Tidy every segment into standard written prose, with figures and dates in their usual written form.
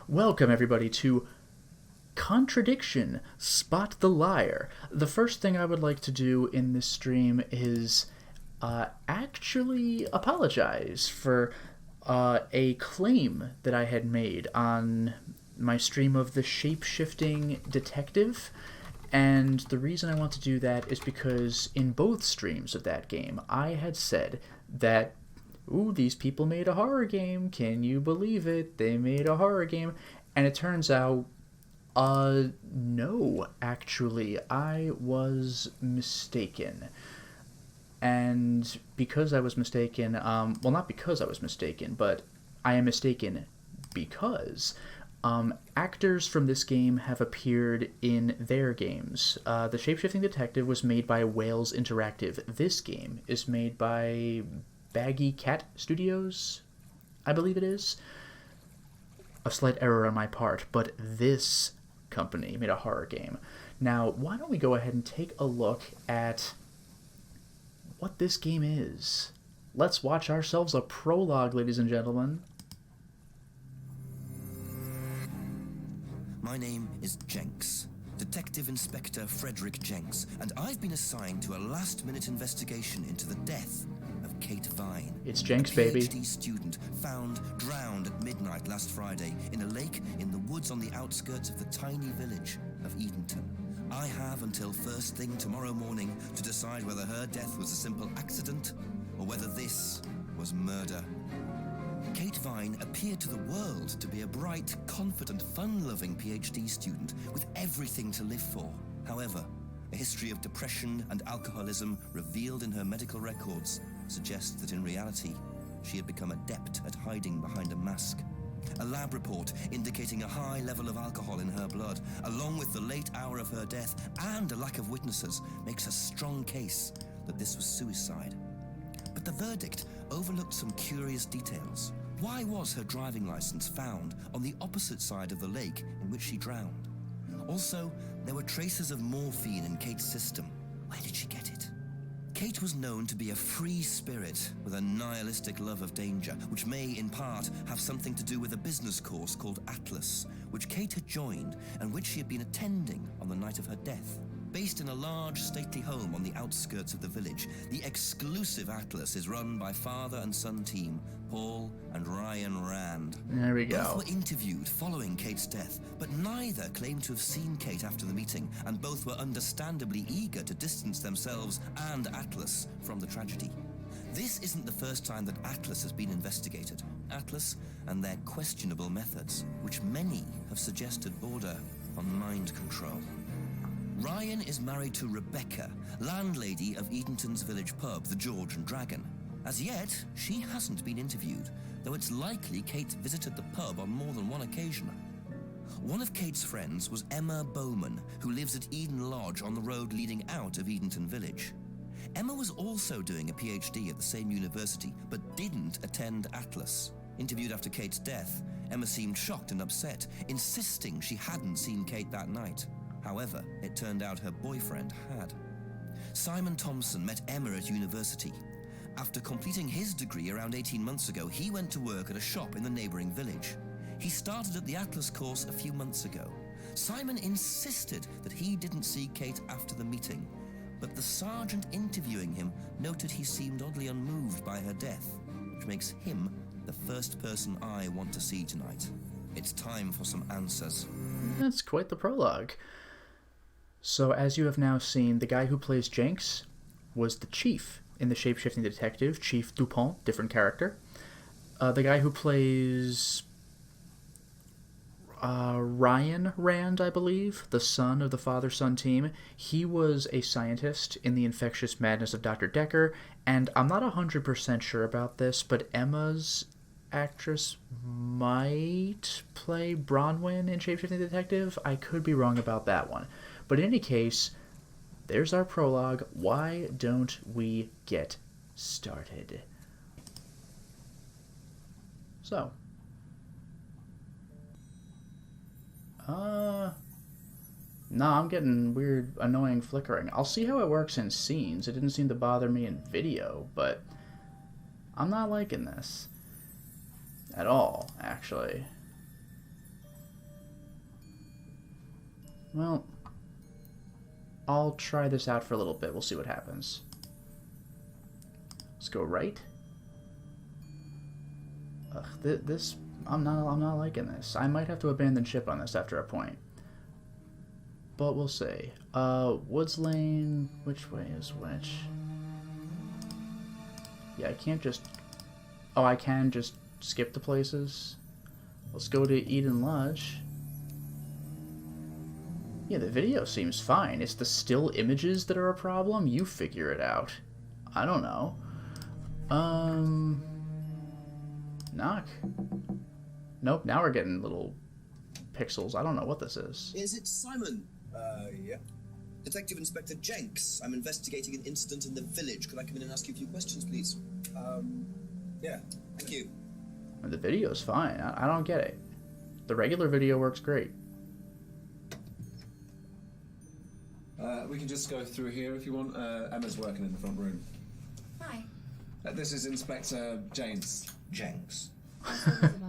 Welcome, everybody, to Contradiction, Spot the Liar. The first thing I would like to do in this stream is actually apologize for a claim that I had made on my stream of the shape-shifting detective. And the reason I want to do that is because in both streams of that game, I had said that, ooh, these people made a horror game. Can you believe it? They made a horror game. And it turns out, no, actually, I was mistaken. And because I was mistaken, well, not because I was mistaken, but I am mistaken because actors from this game have appeared in their games. The Shapeshifting Detective was made by Wales Interactive. This game is made by Baggy Cat Studios, I believe it is. A slight error on my part, but this company made a horror game. Now, why don't we go ahead and take a look at what this game is? Let's watch ourselves a prologue, ladies and gentlemen. My name is Jenks, Detective Inspector Frederick Jenks, and I've been assigned to a last-minute investigation into the death of Kate Vine. It's Jenks, a baby. PhD student found drowned at midnight last Friday in a lake in the woods on the outskirts of the tiny village of Edenton. I have until first thing tomorrow morning to decide whether her death was a simple accident or whether this was murder. Kate Vine appeared to the world to be a bright, confident, fun-loving PhD student with everything to live for. However, a history of depression and alcoholism revealed in her medical records suggests that in reality, she had become adept at hiding behind a mask. A lab report indicating a high level of alcohol in her blood, along with the late hour of her death and a lack of witnesses, makes a strong case that this was suicide. But the verdict overlooked some curious details. Why was her driving license found on the opposite side of the lake in which she drowned? Also, there were traces of morphine in Kate's system. Where did she get it? Kate was known to be a free spirit with a nihilistic love of danger, which may, in part, have something to do with a business course called Atlas, which Kate had joined and which she had been attending on the night of her death. Based in a large, stately home on the outskirts of the village, the exclusive Atlas is run by father and son team, Paul and Ryan Rand. There we go. Both were interviewed following Kate's death, but neither claimed to have seen Kate after the meeting, and both were understandably eager to distance themselves and Atlas from the tragedy. This isn't the first time that Atlas has been investigated. Atlas and their questionable methods, which many have suggested border on mind control. Ryan is married to Rebecca, landlady of Edenton's village pub, the George and Dragon. As yet, she hasn't been interviewed, though it's likely Kate visited the pub on more than one occasion. One of Kate's friends was Emma Bowman, who lives at Eden Lodge on the road leading out of Edenton village. Emma was also doing a PhD at the same university, but didn't attend Atlas. Interviewed after Kate's death, Emma seemed shocked and upset, insisting she hadn't seen Kate that night. However, it turned out her boyfriend had. Simon Thompson met Emma at university. After completing his degree around 18 months ago, he went to work at a shop in the neighboring village. He started at the Atlas course a few months ago. Simon insisted that he didn't see Kate after the meeting, but the sergeant interviewing him noted he seemed oddly unmoved by her death, which makes him the first person I want to see tonight. It's time for some answers. That's quite the prologue. So, as you have now seen, the guy who plays Jenks was the chief in the Shapeshifting Detective, Chief Dupont, different character. The guy who plays Ryan Rand, I believe, the son of the father-son team, he was a scientist in the infectious madness of Dr. Decker, and I'm not 100% sure about this, but Emma's actress might play Bronwyn in Shapeshifting Detective. I could be wrong about that one. But in any case, there's our prologue. Why don't we get started? So. No, I'm getting weird, annoying flickering. I'll see how it works in scenes. It didn't seem to bother me in video, but I'm not liking this. At all, actually. Well, I'll try this out for a little bit. We'll see what happens. Let's go right. Ugh, this... I'm not liking this. I might have to abandon ship on this after a point. But we'll see. Woods Lane... Which way is which? Yeah, I can't just... Oh, I can just skip the places. Let's go to Eden Lodge. Yeah, the video seems fine. It's the still images that are a problem. You figure it out. I don't know. Knock. Nope, now we're getting little pixels. I don't know what this is. Is it Simon? Yeah. Detective Inspector Jenks. I'm investigating an incident in the village. Could I come in and ask you a few questions, please? Yeah. Thank you. The video's fine. I don't get it. The regular video works great. We can just go through here if you want. Emma's working in the front room. Hi. This is Inspector James. Jenks. What's Elizabeth?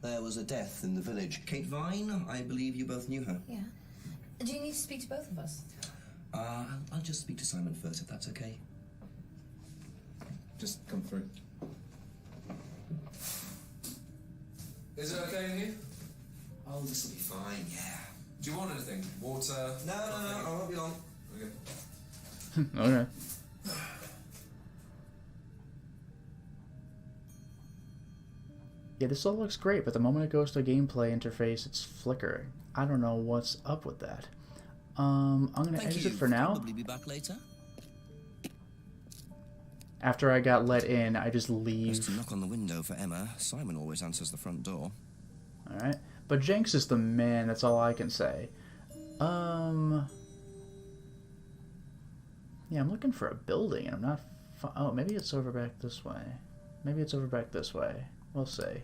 There was a death in the village. Kate Vine, I believe you both knew her. Yeah. Do you need to speak to both of us? I'll just speak to Simon first, if that's okay. Just come through. Is it okay in here? Oh, this'll be fine, yeah. Do you want anything? Water? No, I won't be long. Okay. Okay. Yeah, this all looks great, but the moment it goes to a gameplay interface, it's flickering. I don't know what's up with that. I'm gonna exit for now. Probably be back later. After I got let in, I just Just leave. to knock on the window for Emma. Simon always answers the front door. Alright. But Jenks is the man, that's all I can say. Yeah, I'm looking for a building, and I'm not... Oh, maybe it's over back this way. Maybe it's over back this way. We'll see.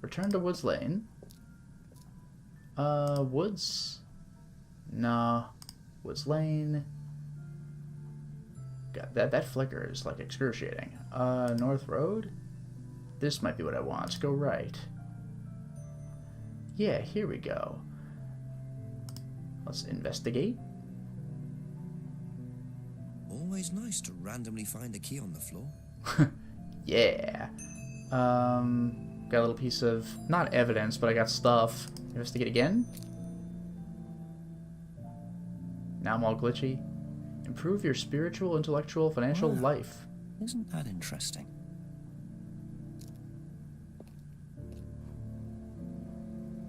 Return to Woods Lane. Woods? Nah. Woods Lane. God, that flicker is, like, excruciating. North Road? This might be what I want. Let's go right. Yeah, here we go. Let's investigate. Always nice to randomly find a key on the floor. Yeah. Got a little piece of, not evidence, but I got stuff. Investigate again. Now I'm all glitchy. Improve your spiritual, intellectual, financial Wow. life. Isn't that interesting?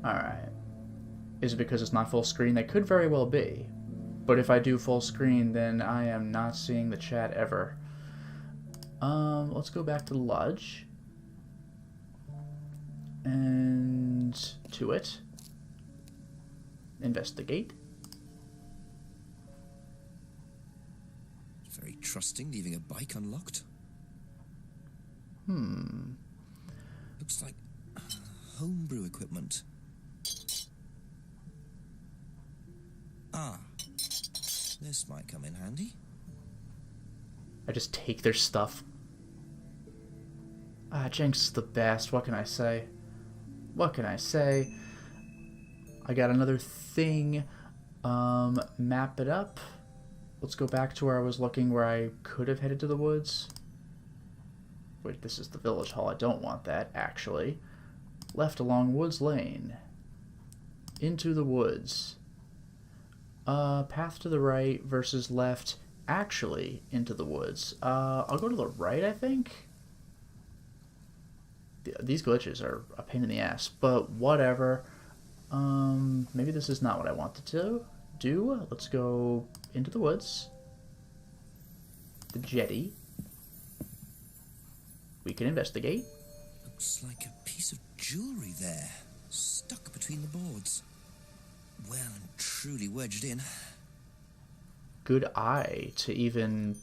Alright. Is it because it's not full screen? That could very well be. But if I do full screen, then I am not seeing the chat ever. Let's go back to the lodge. And to it. Investigate. Very trusting, leaving a bike unlocked. Looks like homebrew equipment. Ah, this might come in handy. I just take their stuff. Ah, Jenks is the best. What can I say? What can I say? I got another thing. Map it up. Let's go back to where I was looking, where I could have headed to the woods. Wait, this is the village hall. I don't want that, actually. Left along Woods Lane. Into the woods. Path to the right versus left. Actually, into the woods. I'll go to the right, I think. These glitches are a pain in the ass, but whatever. Maybe this is not what I wanted to do. Let's go into the woods. The jetty. We can investigate. Looks like a piece of jewellery there, stuck between the boards. Well and truly wedged in. Good eye to even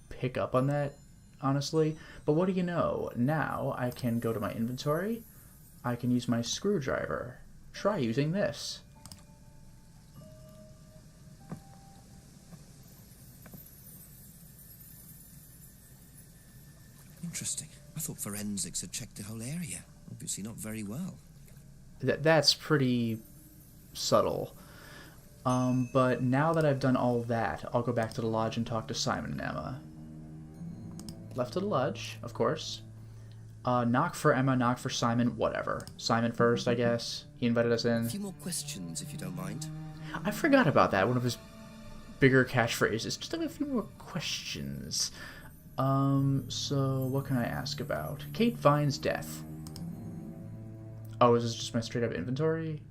pick up on that, honestly. But what do you know? Now I can go to my inventory. I can use my screwdriver. Try using this. Interesting. I thought forensics had checked the whole area. Obviously not very well. That's pretty subtle. But now that I've done all that, I'll go back to the lodge and talk to Simon and Emma. Left to the lodge, of course. Knock for Emma, knock for Simon, whatever. Simon first, I guess. He invited us in. A few more questions, if you don't mind. I forgot about that, one of his bigger catchphrases. Just have a few more questions. So what can I ask about? Kate Vine's death. Oh, is this just my straight up inventory?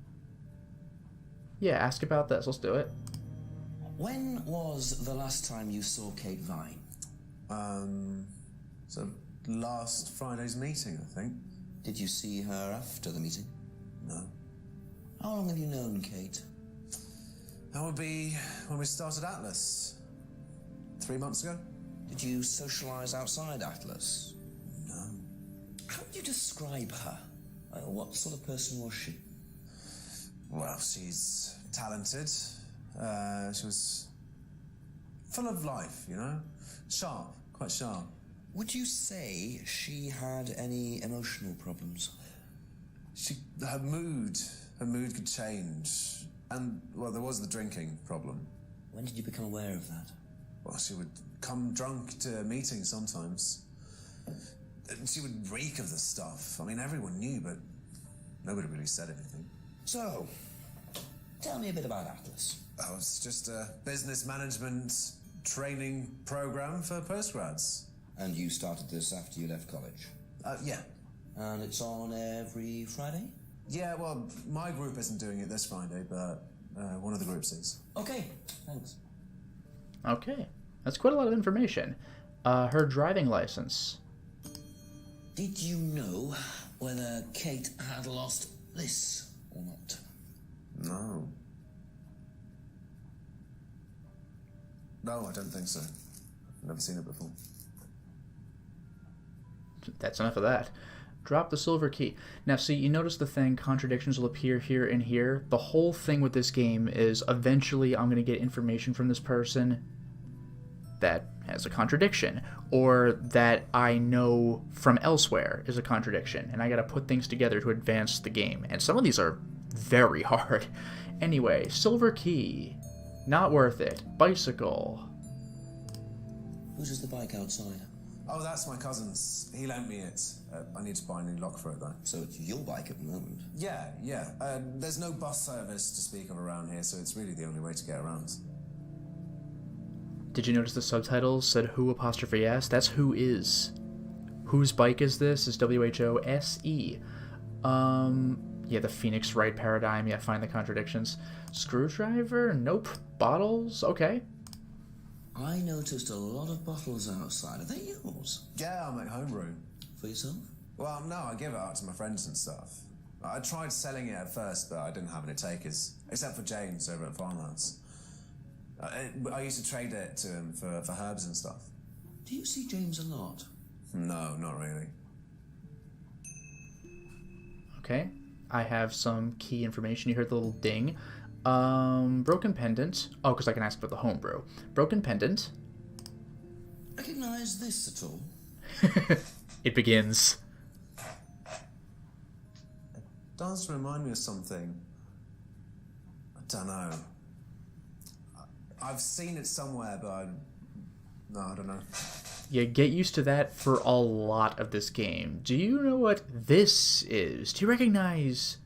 Yeah, ask about this. Let's do it. When was the last time you saw Kate Vine? So last Friday's meeting, I think. Did you see her after the meeting? No. How long have you known Kate? That would be when we started Atlas. 3 months ago? Did you socialize outside Atlas? No. How would you describe her? What sort of person was she? Well, she's talented. She was full of life, you know? Sharp, quite sharp. Would you say she had any emotional problems? Her mood could change. And, well, there was the drinking problem. When did you become aware of that? Well, she would come drunk to meetings sometimes. She would reek of the stuff. I mean, everyone knew, but nobody really said anything. So, tell me a bit about Atlas. Oh, it's just a business management training program for postgrads. And you started this after you left college? Yeah. And it's on every Friday? Yeah, well, my group isn't doing it this Friday, but one of the groups is. Okay, thanks. Okay. That's quite a lot of information. Her driving license. Did you know whether Kate had lost this or not? No. No, I don't think so. I've never seen it before. That's enough of that. Drop the silver key. Now, see, you notice the thing, contradictions will appear here and here. The whole thing with this game is eventually I'm going to get information from this person that has a contradiction, or that I know from elsewhere is a contradiction, and I got to put things together to advance the game. And some of these are very hard. Anyway, silver key. Not worth it. Bicycle. Whose is the bike outside? Oh, that's my cousin's. He lent me it. I need to buy a new lock for it, though. So it's your bike at the moment? Yeah. There's no bus service to speak of around here, so it's really the only way to get around. Did you notice the subtitles said who apostrophe s? That's who is. Whose bike is this? Is WHOSE. Yeah, the Phoenix Wright paradigm. Yeah, find the contradictions. Screwdriver? Nope. Bottles? Okay. I noticed a lot of bottles outside. Are they yours? Yeah, I make homebrew. For yourself? Well, no, I give it out to my friends and stuff. I tried selling it at first, but I didn't have any takers, except for James over at Farmhouse. I used to trade it to him for herbs and stuff. Do you see James a lot? No, not really. Okay. I have some key information. You heard the little ding. Broken pendant. Oh, because I can ask about the homebrew. Broken pendant. Recognize this at all? It begins. It does remind me of something. I don't know. I've seen it somewhere, but I don't know. Yeah, get used to that for a lot of this game. Do you know what this is? Do you recognize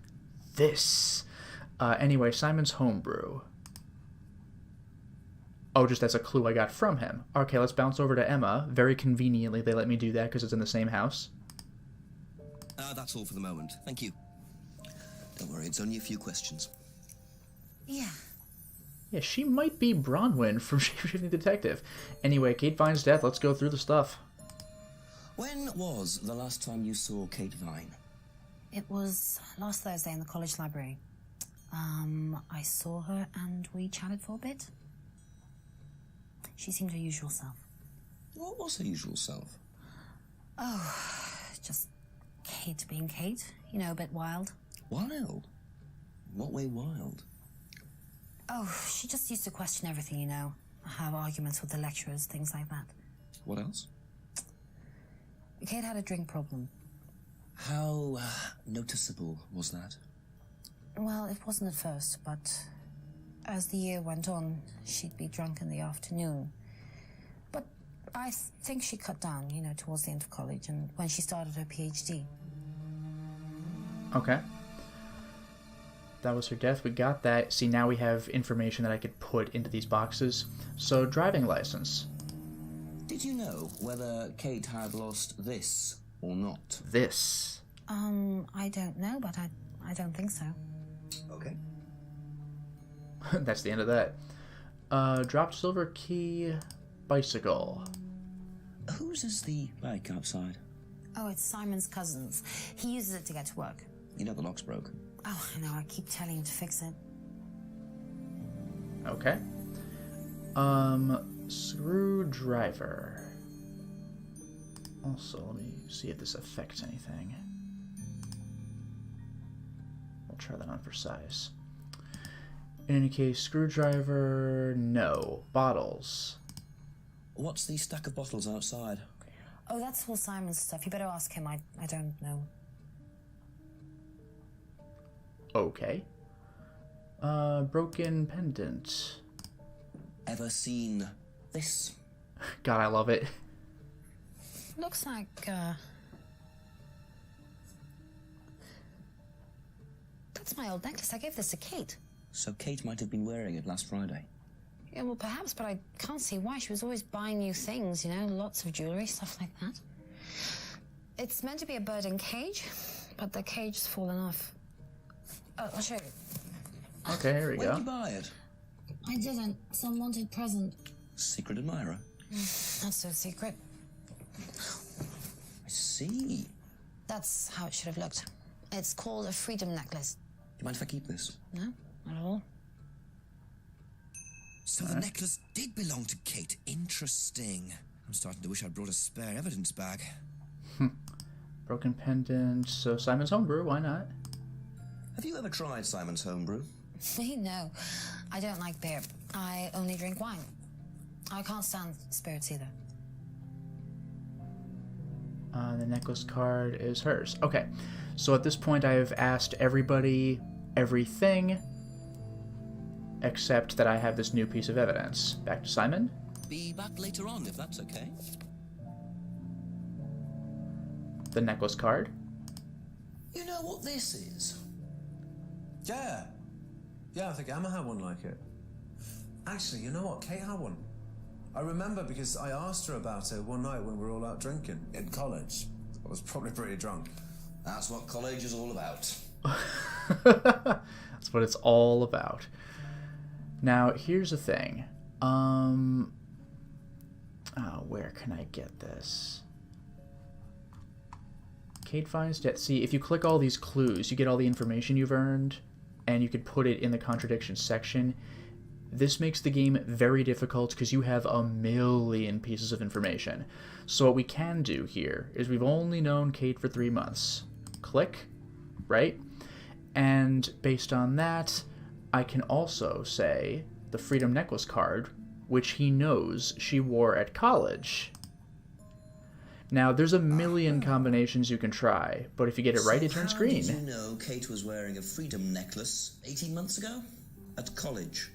this? Anyway, Simon's homebrew. Oh, just as a clue I got from him. Okay, let's bounce over to Emma. Very conveniently, they let me do that because it's in the same house. That's all for the moment. Thank you. Don't worry, it's only a few questions. Yeah. Yeah, she might be Bronwyn from Shapeshifting Detective. Anyway, Kate Vine's death. Let's go through the stuff. When was the last time you saw Kate Vine? It was last Thursday in the college library. I saw her and we chatted for a bit. She seemed her usual self. What was her usual self? Oh, just Kate being Kate. You know, a bit wild. Wild? What way wild? Oh, she just used to question everything, you know. Have arguments with the lecturers, things like that. What else? Kate had a drink problem. How noticeable was that? Well, it wasn't at first, but as the year went on, she'd be drunk in the afternoon. But I think she cut down, you know, towards the end of college and when she started her PhD. Okay. That was her death. We got that. See, now we have information that I could put into these boxes. So, driving license. Did you know whether Kate had lost this or not? This. I don't know, but I don't think so. Okay. That's the end of that. Dropped silver key, bicycle. Whose is the bike outside? Oh, it's Simon's cousin's. He uses it to get to work. You know the lock's broken. Oh, I know, I keep telling him to fix it. Okay. Screwdriver. Also, let me see if this affects anything. We'll try that on for size. In any case, screwdriver, no. Bottles. What's the stack of bottles outside? Oh, that's all Simon's stuff. You better ask him. I don't know. Okay. Broken pendant. Ever seen this? God, I love it. Looks like, that's my old necklace. I gave this to Kate. So Kate might have been wearing it last Friday. Yeah, well, perhaps, but I can't see why. She was always buying new things, you know, lots of jewelry, stuff like that. It's meant to be a bird in cage, but the cage's fallen off. Oh, I'll show you. Okay, here we When go. did you buy it? I didn't. Some wanted present. Secret admirer. Not so secret. I see. That's how it should have looked. It's called a freedom necklace. Do you mind if I keep this? No, not at all. So the necklace did belong to Kate. Interesting. I'm starting to wish I'd brought a spare evidence bag. Broken pendant. So Simon's homebrew, why not? Have you ever tried Simon's homebrew? Me, no. I don't like beer. I only drink wine. I can't stand spirits either. The necklace card is hers. Okay, so at this point I have asked everybody everything except that I have this new piece of evidence. Back to Simon. Be back later on, if that's okay. The necklace card. You know what this is? Yeah. Yeah, I think Emma had one like it. Actually, you know what? Kate had one. I remember because I asked her about it one night when we were all out drinking in college. I was probably pretty drunk. That's what college is all about. That's what it's all about. Now, here's the thing. Where can I get this? Kate finds debt. See, if you click all these clues, you get all the information you've earned, and you could put it in the contradiction section. This makes the game very difficult because you have a million pieces of information. So what we can do here is we've only known Kate for 3 months. Click, right? And based on that, I can also say the Freedom Necklace card, which he knows she wore at college. Now, there's a million combinations you can try, but if you get it right, it turns green. How did you know Kate was wearing a freedom necklace 18 months ago? At college?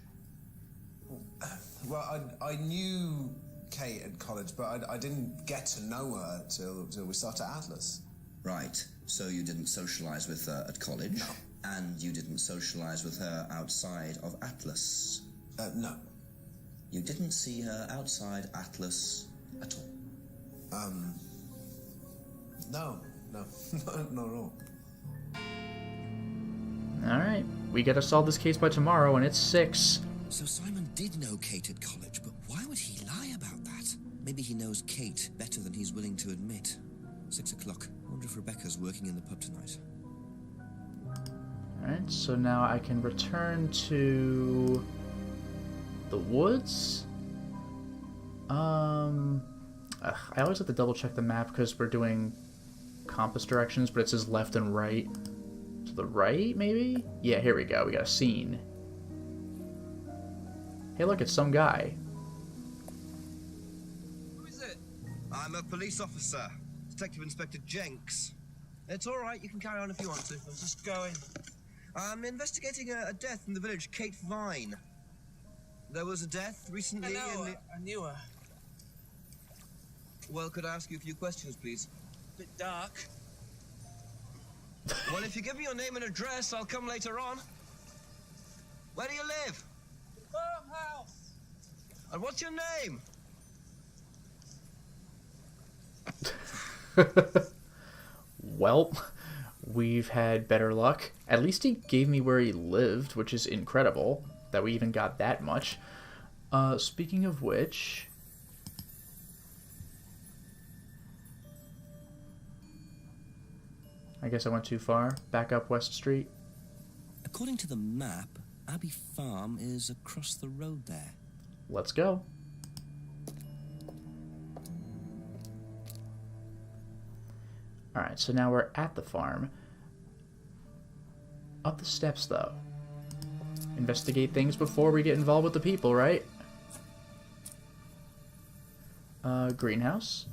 Well, I knew Kate at college, but I didn't get to know her till we started Atlas. Right. So you didn't socialize with her at college? No. And you didn't socialize with her outside of Atlas? No. You didn't see her outside Atlas at all? No, not at all. Alright, we gotta solve this case by tomorrow, and it's 6. So Simon did know Kate at college, but why would he lie about that? Maybe he knows Kate better than he's willing to admit. 6 o'clock. I wonder if Rebecca's working in the pub tonight. Alright, so now I can return to the woods. I always have to double check the map because we're doing compass directions, but it says left and right. To the right, maybe? Yeah, here we go. We got a scene. Hey, look, it's some guy. Who is it? I'm a police officer, Detective Inspector Jenks. It's all right, you can carry on if you want to. I'm just going. I'm investigating a death in the village, Kate Vine. There was a death recently I knew her. Well, could I ask you a few questions, please? Bit dark. Well, if you give me your name and address, I'll come later on. Where do you live? Farmhouse. And what's your name? Well, we've had better luck. At least he gave me where he lived, which is incredible that we even got that much. Speaking of which... I guess I went too far. Back up West Street. According to the map, Abbey Farm is across the road there. Let's go. Alright, so now we're at the farm. Up the steps, though. Investigate things before we get involved with the people, right? Greenhouse?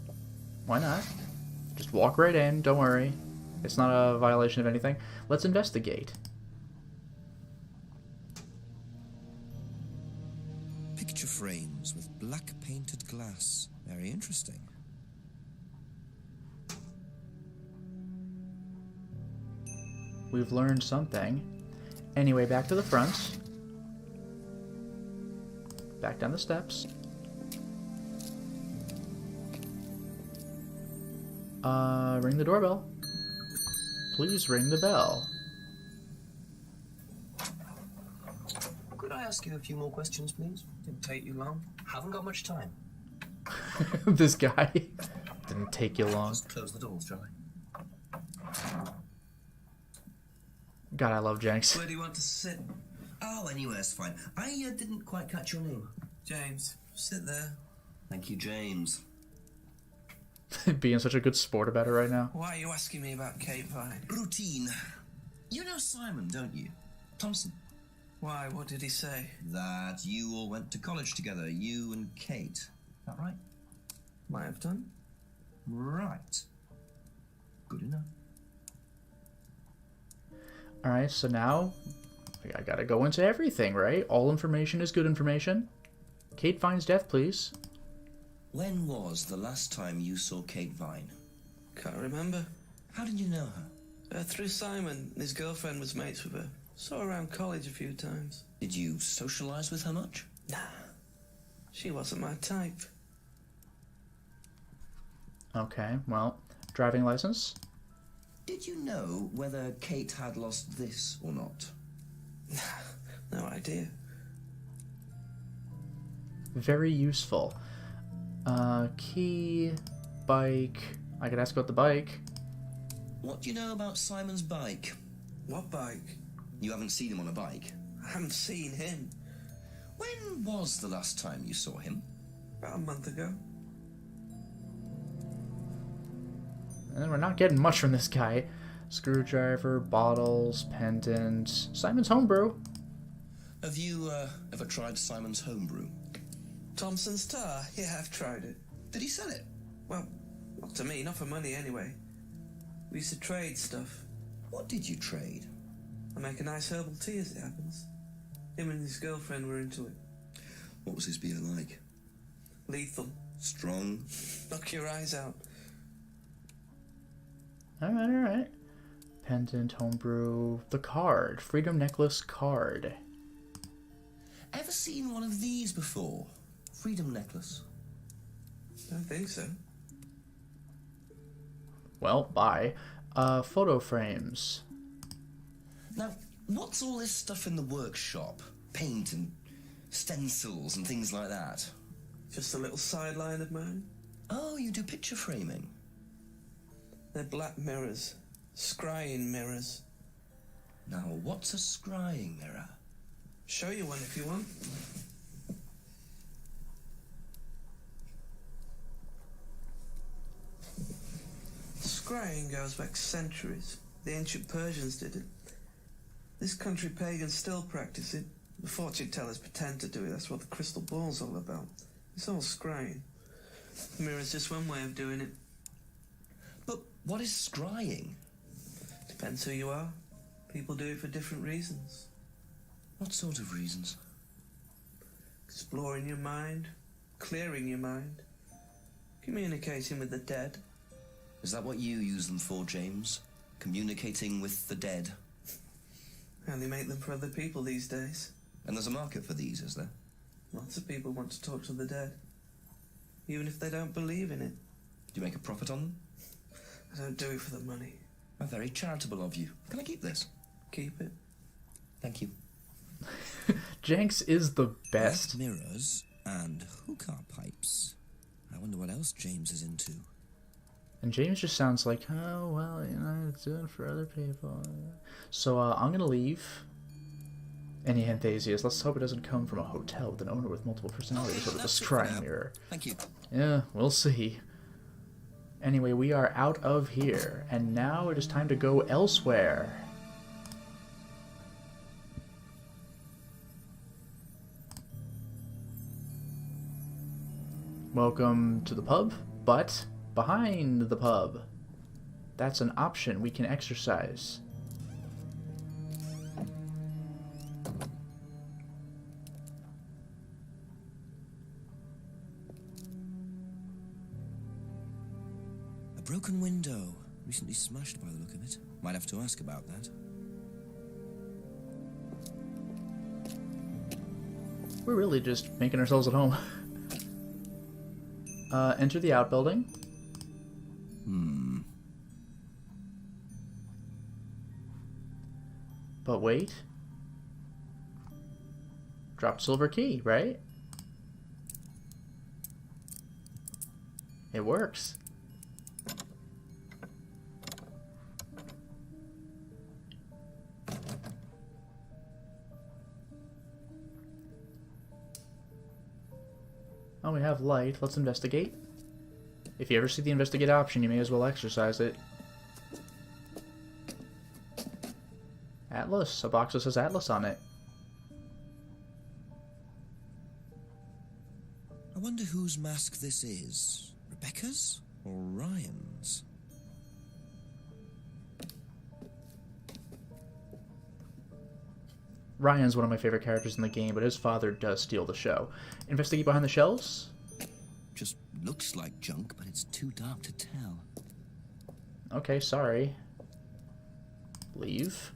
Why not? Just walk right in, don't worry. It's not a violation of anything. Let's investigate. Picture frames with black painted glass. Very interesting. We've learned something. Anyway, back to the front. Back down the steps. Ring the doorbell. Please ring the bell. Could I ask you a few more questions, please? Didn't take you long. Haven't got much time. This guy. Didn't take you long. Just close the doors, shall I? God, I love Jenks. Where do you want to sit? Oh, anywhere's fine. I didn't quite catch your name. James, sit there. Thank you, James. Being such a good sport about it right now. Why are you asking me about Kate Vine? Routine. You know Simon, don't you? Thompson. Why? What did he say? That you all went to college together, you and Kate. Is that right? Might have done. Right. Good enough. Alright, so now I gotta go into everything, right? All information is good information. Kate Vine's death, please. When was the last time you saw Kate Vine? Can't remember. How did you know her? Through Simon. His girlfriend was mates with her. Saw her around college a few times. Did you socialize with her much? Nah. She wasn't my type. Okay, well, driving license? Did you know whether Kate had lost this or not? No idea. Very useful. Key, bike. I could ask about the bike. What do you know about Simon's bike? What bike? You haven't seen him on a bike. I haven't seen him. When was the last time you saw him? About a month ago. And we're not getting much from this guy. Screwdriver, bottles, pendant. Simon's homebrew. Have you ever tried Simon's homebrew? Thompson's tar? Yeah, I've tried it. Did he sell it? Well, not to me, not for money anyway. We used to trade stuff. What did you trade? I make a nice herbal tea as it happens. Him and his girlfriend were into it. What was his beer like? Lethal. Strong? Knock your eyes out. Alright, alright. Pendant, homebrew, the card. Freedom necklace card. Ever seen one of these before? Freedom necklace. Don't think so. Well, bye. Photo frames. Now, what's all this stuff in the workshop? Paint and stencils and things like that? Just a little sideline of mine. Oh, you do picture framing? They're black mirrors. Scrying mirrors. Now, what's a scrying mirror? Show you one if you want. Scrying goes back centuries. The ancient Persians did it. This country pagans still practice it. The fortune tellers pretend to do it. That's what the crystal ball's all about. It's all scrying. The mirror's just one way of doing it. But what is scrying? Depends who you are. People do it for different reasons. What sort of reasons? exploring your mind, clearing your mind, communicating with the dead. Is that what you use them for, James? Communicating with the dead? I only make them for other people these days. And there's a market for these, is there? Lots of people want to talk to the dead, even if they don't believe in it. Do you make a profit on them? I don't do it for the money. How very charitable of you. Can I keep this? Keep it. Thank you. Jenks is the best. Mirrors and hookah pipes. I wonder what else James is into. And James just sounds like, oh, well, you know, it's doing for other people. So, I'm gonna leave. Any enthusiasts, let's hope it doesn't come from a hotel with an owner with multiple personalities over the scrying mirror. Thank you. Yeah, we'll see. Anyway, we are out of here, and now it is time to go elsewhere. Welcome to the pub, but behind the pub. That's an option we can exercise. A broken window. Recently smashed by the look of it. Might have to ask about that. We're really just making ourselves at home. Enter the outbuilding. But wait. Dropped silver key, right? It works. Oh, we have light. Let's investigate. If you ever see the investigate option, you may as well exercise it. Atlas. A box that says Atlas on it. I wonder whose mask this is. Rebecca's or Ryan's? Ryan's one of my favorite characters in the game, but his father does steal the show. Investigate behind the shelves? Just looks like junk, but it's too dark to tell. Okay, sorry. Leave.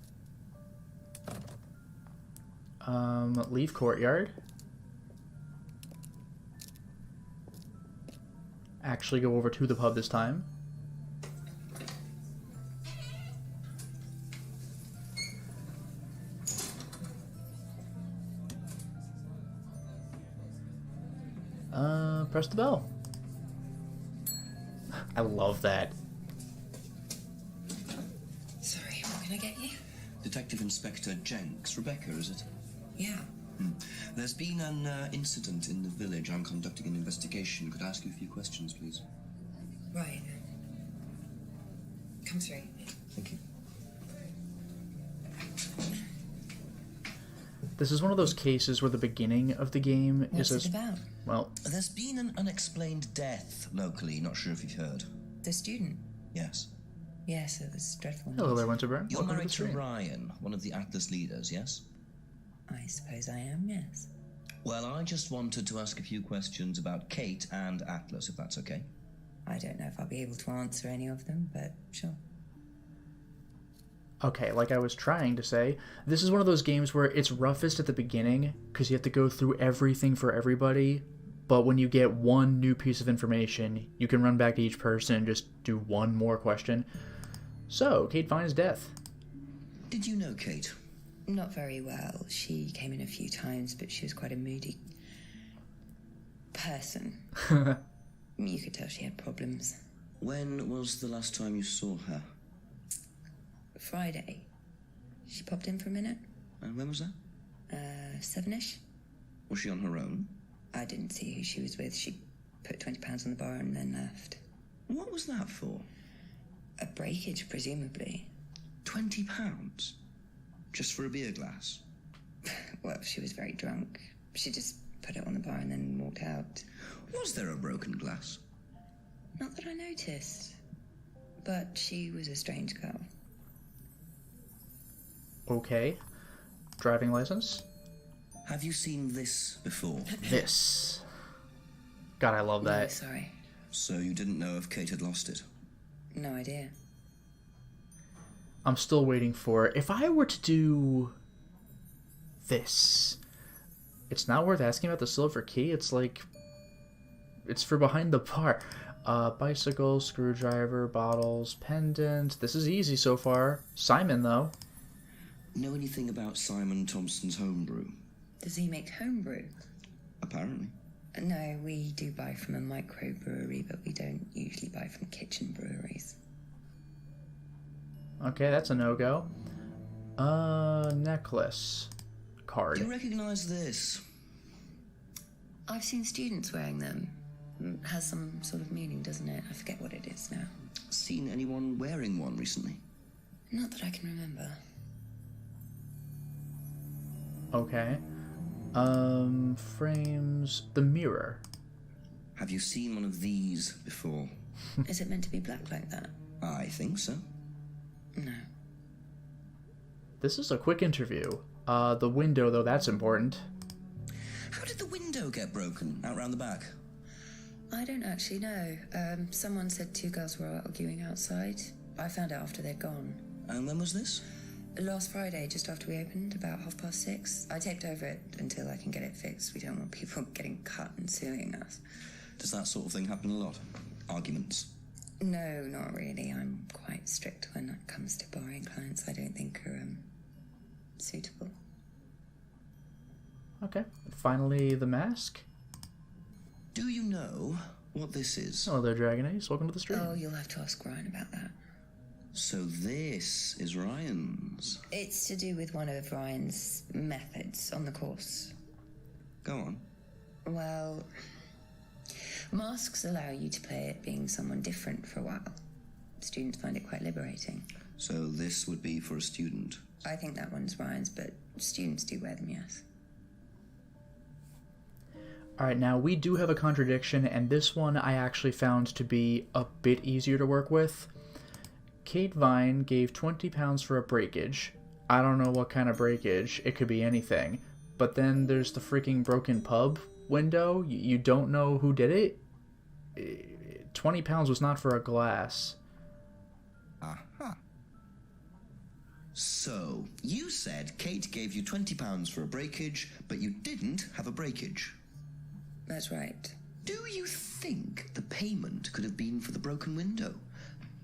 Leave courtyard. Actually go over to the pub this time. Press the bell. I love that. Sorry, what can I get you? Detective Inspector Jenks. Rebecca, is it? Yeah. There's been an incident in the village. I'm conducting an investigation. Could I ask you a few questions, please? Right. Come through. Thank you. This is one of those cases where the beginning of the game What's is it about? well. There's been an unexplained death locally. Not sure if you've heard. The student? Yes. Yes, it was dreadful. Hello there, Winterburn. You're Welcome married the to stream. Ryan, one of the Atlas leaders, yes? I suppose I am, yes. Well, I just wanted to ask a few questions about Kate and Atlas, if that's okay. I don't know if I'll be able to answer any of them, but sure. Okay, like I was trying to say, this is one of those games where it's roughest at the beginning because you have to go through everything for everybody, but when you get one new piece of information, you can run back to each person and just do one more question. So, Kate finds death. Did you know Kate? Not very well. She came in a few times, but she was quite a moody person. You could tell she had problems. When was the last time you saw her? Friday. She popped in for a minute. And when was that? 7ish. Was she on her own? I didn't see who she was with. She put £20 on the bar and then left. What was that for? A breakage, presumably. £20? Just for a beer glass? Well, she was very drunk. She just put it on the bar and then walked out. Was there a broken glass? Not that I noticed. But she was a strange girl. Okay. Driving license? Have you seen this before? This. God, I love No, that. sorry. So you didn't know if Kate had lost it? No idea. I'm still waiting for it. If I were to do this, it's not worth asking about the silver key. It's like, it's for behind the bar. Bicycle, screwdriver, bottles, pendant. This is easy so far. Simon, though. Know anything about Simon Thompson's homebrew? Does he make homebrew? Apparently. No, we do buy from a microbrewery, but we don't usually buy from kitchen breweries. Okay, that's a no-go. Necklace. Card. Do you recognize this? I've seen students wearing them. Has some sort of meaning, doesn't it? I forget what it is now. Seen anyone wearing one recently? Not that I can remember. Okay. Frames. The mirror. Have you seen one of these before? Is it meant to be black like that? I think so. No. This is a quick interview. The window, though, that's important. How did the window get broken out round the back? I don't actually know. Someone said two girls were arguing outside. I found out after they'd gone. And when was this? Last Friday, just after we opened, about 6:30. I taped over it until I can get it fixed. We don't want people getting cut and suing us. Does that sort of thing happen a lot? Arguments? No, not really. I'm quite strict when it comes to barring clients I don't think are suitable. Okay. Finally, the mask. Do you know what this is? Hello there, Dragon Ace. Welcome to the stream. Oh, you'll have to ask Ryan about that. So this is Ryan's. It's to do with one of Ryan's methods on the course. Go on. Well, masks allow you to play at being someone different for a while. Students find it quite liberating. So this would be for a student? I think that one's Ryan's, but students do wear them, yes. Alright, now we do have a contradiction, and this one I actually found to be a bit easier to work with. Kate Vine gave £20 for a breakage. I don't know what kind of breakage. It could be anything. But then there's the freaking broken pub window. You don't know who did it? £20 was not for a glass. Aha. So, you said Kate gave you £20 for a breakage, but you didn't have a breakage. That's right. Do you think the payment could have been for the broken window?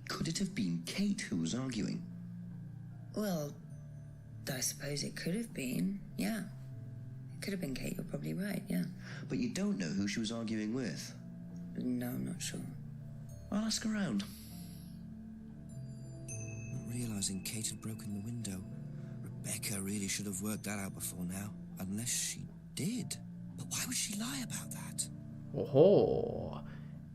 Could it have been Kate who was arguing? Well, I suppose it could have been, yeah. It could have been Kate, you're probably right, yeah. But you don't know who she was arguing with? No, I'm not sure. I'll ask around. Not realising Kate had broken the window. Rebecca really should have worked that out before now. Unless she did. But why would she lie about that? Oh.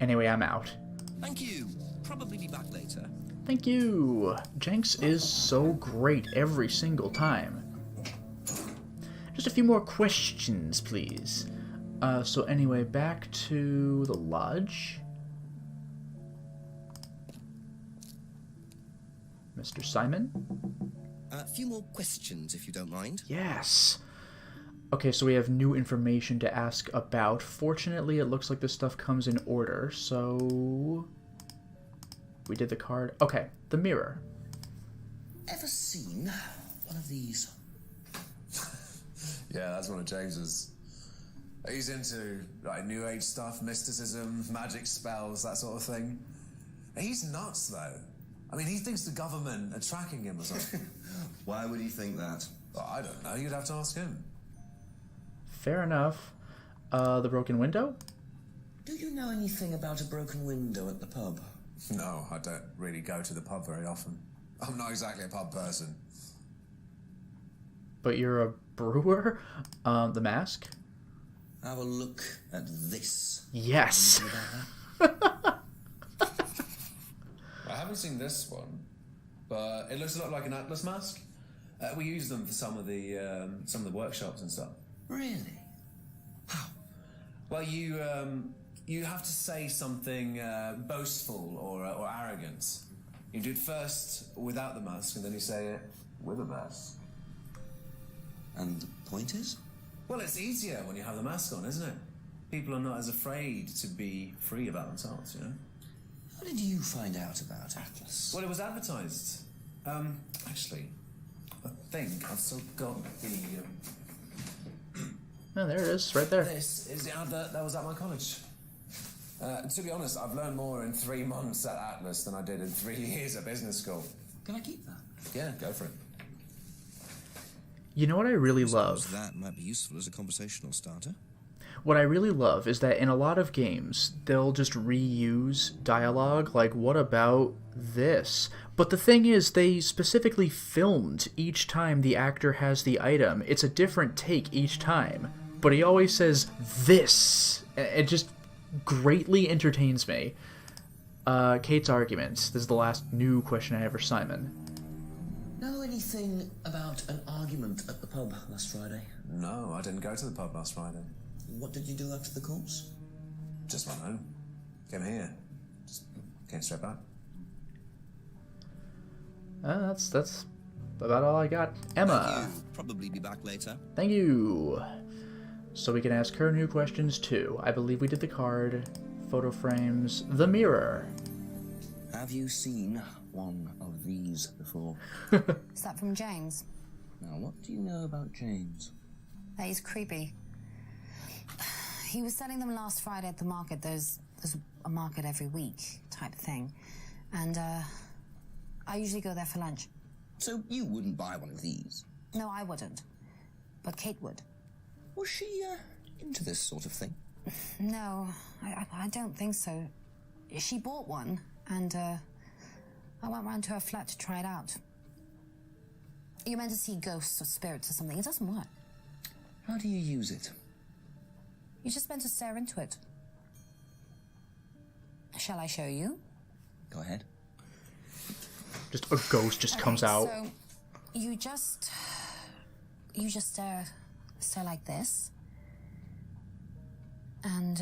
Anyway, I'm out. Thank you. Probably be back later. Thank you. Jenks is so great every single time. Just a few more questions, please. So anyway, back to the lodge. Mr. Simon? A few more questions, if you don't mind. Yes. Okay, so we have new information to ask about. Fortunately, it looks like this stuff comes in order, so... We did the card. Okay, the mirror. Ever seen one of these? Yeah, that's one of James's. He's into like New Age stuff, mysticism, magic spells, that sort of thing. He's nuts, though. I mean, he thinks the government are tracking him or something. Why would he think that? Well, I don't know. You'd have to ask him. Fair enough. The broken window? Do you know anything about a broken window at the pub? No, I don't really go to the pub very often. I'm not exactly a pub person. But you're a brewer? The mask? Have a look at this. Yes! I haven't seen this one, but it looks a lot like an Atlas mask. We use them for some of the workshops and stuff. Really? Well, you have to say something boastful or arrogant. You do it first without the mask, and then you say it with a mask. And the point is? Well, it's easier when you have the mask on, isn't it? People are not as afraid to be free about themselves, you know? How did you find out about Atlas? Well, it was advertised. Actually, I think I've still got the... Oh, there it is, right there. This is the advert that was at my college. To be honest, I've learned more in 3 months at Atlas than I did in 3 years at business school. Can I keep that? Yeah, go for it. You know what I really Suppose love? that might be useful as a conversational starter. What I really love is that in a lot of games, they'll just reuse dialogue, like, what about this? But the thing is, they specifically filmed each time the actor has the item. It's a different take each time. But he always says, this. It just greatly entertains me. Kate's argument. This is the last new question I have for Simon. Know anything about an argument at the pub last Friday? No, I didn't go to the pub last Friday. What did you do after the course? Just went home. Came here. Just came straight back. That's about all I got. Emma. You'll probably be back later. Thank you. So we can ask her new questions too. I believe we did the card, photo frames, the mirror. Have you seen one of these before? Is that from James? Now, what do you know about James? That he's creepy. He was selling them last Friday at the market. There's a market every week type thing. And I usually go there for lunch. So you wouldn't buy one of these? No, I wouldn't. But Kate would. Was she into this sort of thing? No, I don't think so. She bought one, and I went round to her flat to try it out. You're meant to see ghosts or spirits or something. It doesn't work. How do you use it? You're just meant to stare into it. Shall I show you? Go ahead. Just a ghost just comes out. So you just stare like this, and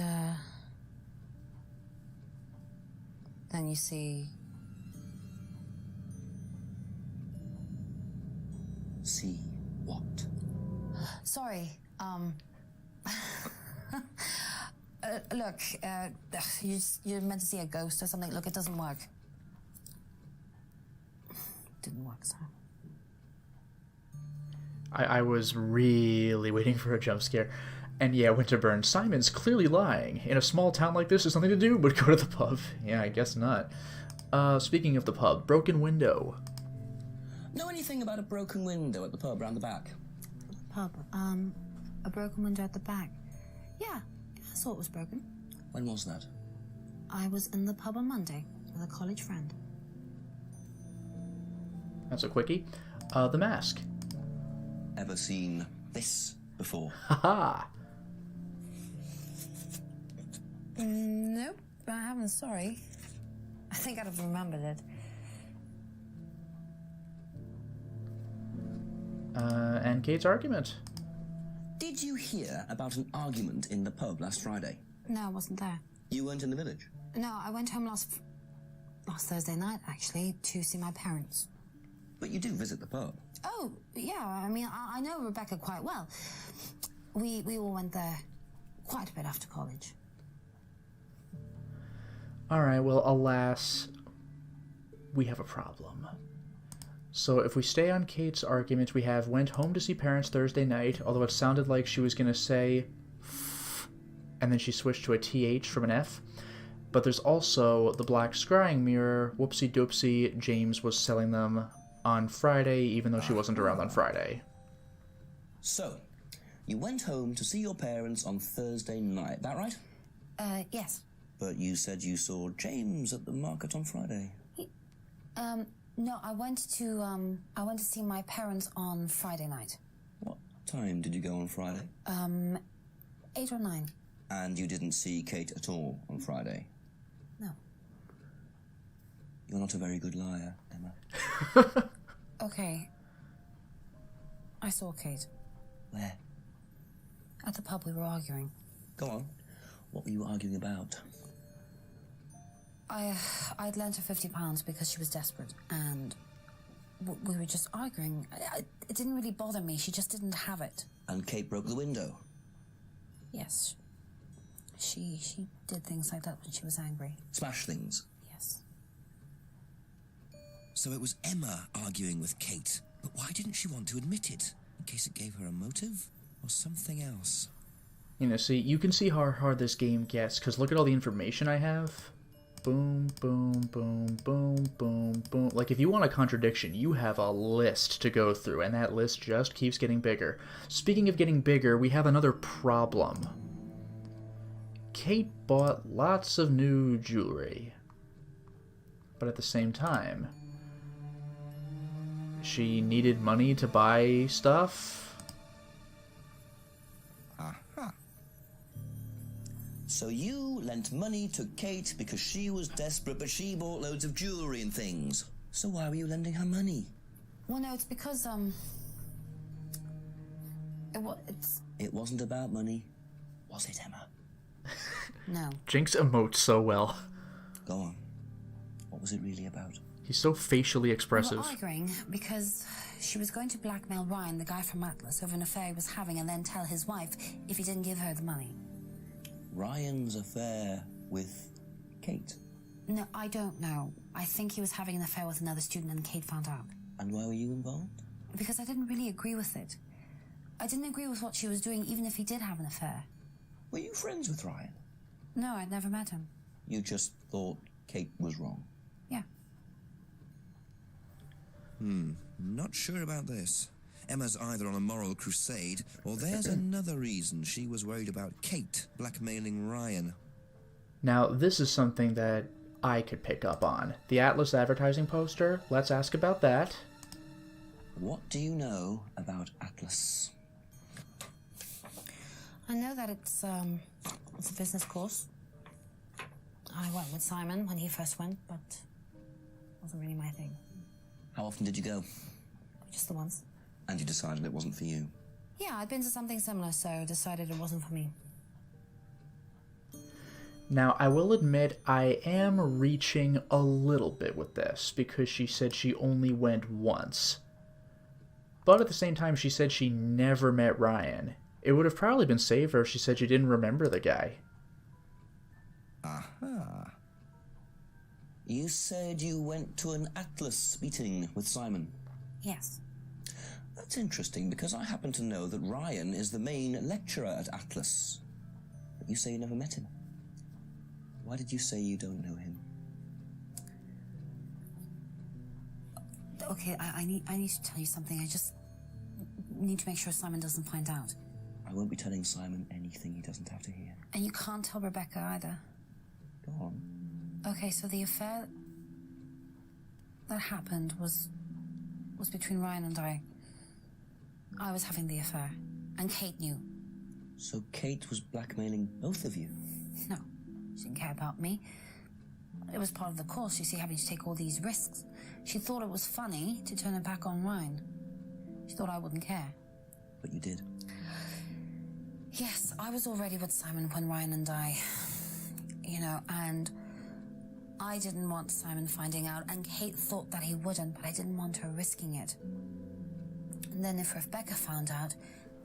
then you see. See what? Sorry. Look, you're meant to see a ghost or something. Look, it doesn't work. Didn't work, so. I was really waiting for a jump scare. And yeah, Winterburn, Simon's clearly lying. In a small town like this, there's nothing to do but go to the pub. Yeah, I guess not. Speaking of the pub, broken window. Know anything about a broken window at the pub round the back? Pub, a broken window at the back. Yeah, I saw it was broken. When was that? I was in the pub on Monday with a college friend. That's a quickie. The mask. Ever seen this before? Haha. Nope, I haven't, sorry. I think I'd have remembered it. And Kate's argument. Did you hear about an argument in the pub last Friday? No, I wasn't there. You weren't in the village? No, I went home last Thursday night, actually, to see my parents. But you do visit the pub. Oh, yeah, I mean, I know Rebecca quite well. We all went there quite a bit after college. Alright, well, alas, we have a problem. So if we stay on Kate's argument, we have went home to see parents Thursday night, although it sounded like she was going to say f, and then she switched to a th from an f. But there's also the black scrying mirror. Whoopsie doopsie, James was selling them on Friday, even though she wasn't around on Friday. So, you went home to see your parents on Thursday night, that right? Yes. But you said you saw James at the market on Friday. No, I went to see my parents on Friday night. What time did you go on Friday? 8 or 9. And you didn't see Kate at all on Friday? No. You're not a very good liar, Emma. Okay. I saw Kate. Where? At the pub, we were arguing. Go on. What were you arguing about? I'd lent her £50 because she was desperate, and we were just arguing. It didn't really bother me. She just didn't have it. And Kate broke the window. Yes. She did things like that when she was angry. Smash things. Yes. So it was Emma arguing with Kate. But why didn't she want to admit it? In case it gave her a motive? Or something else? You know, see, you can see how hard this game gets, because look at all the information I have. Boom, boom, boom, boom, boom, boom. Like, if you want a contradiction, you have a list to go through, and that list just keeps getting bigger. Speaking of getting bigger, we have another problem. Kate bought lots of new jewelry. But at the same time, she needed money to buy stuff. Aha. So you lent money to Kate because she was desperate, but she bought loads of jewelry and things. So why were you lending her money? Well, no, it's because, It wasn't about money, was it, Emma? No. Jenks emotes so well. Go on. What was it really about? He's so facially expressive. We were arguing because she was going to blackmail Ryan, the guy from Atlas, over an affair he was having, and then tell his wife if he didn't give her the money. Ryan's affair with Kate? No, I don't know. I think he was having an affair with another student and Kate found out. And why were you involved? Because I didn't really agree with it. I didn't agree with what she was doing, even if he did have an affair. Were you friends with Ryan? No, I'd never met him. You just thought Kate was wrong? Yeah. Not sure about this. Emma's either on a moral crusade, or there's another reason she was worried about Kate blackmailing Ryan. Now, this is something that I could pick up on. The Atlas advertising poster, let's ask about that. What do you know about Atlas? I know that it's a business course. I went with Simon when he first went, but it wasn't really my thing. How often did you go? Just the once. And you decided it wasn't for you? Yeah, I'd been to something similar, so decided it wasn't for me. Now, I will admit I am reaching a little bit with this, because she said she only went once. But at the same time, she said she never met Ryan. It would have probably been safer if she said she didn't remember the guy. Aha. You said you went to an Atlas meeting with Simon? Yes. That's interesting, because I happen to know that Ryan is the main lecturer at Atlas. But you say you never met him. Why did you say you don't know him? Okay, I need to tell you something. I just need to make sure Simon doesn't find out. I won't be telling Simon anything he doesn't have to hear. And you can't tell Rebecca either. Go on. Okay, so the affair that happened was between Ryan and I. I was having the affair, and Kate knew. So Kate was blackmailing both of you? No, she didn't care about me. It was part of the course, you see, having to take all these risks. She thought it was funny to turn her back on Ryan. She thought I wouldn't care. But you did. Yes, I was already with Simon when Ryan and I, and I didn't want Simon finding out, and Kate thought that he wouldn't, but I didn't want her risking it. And then if Rebecca found out,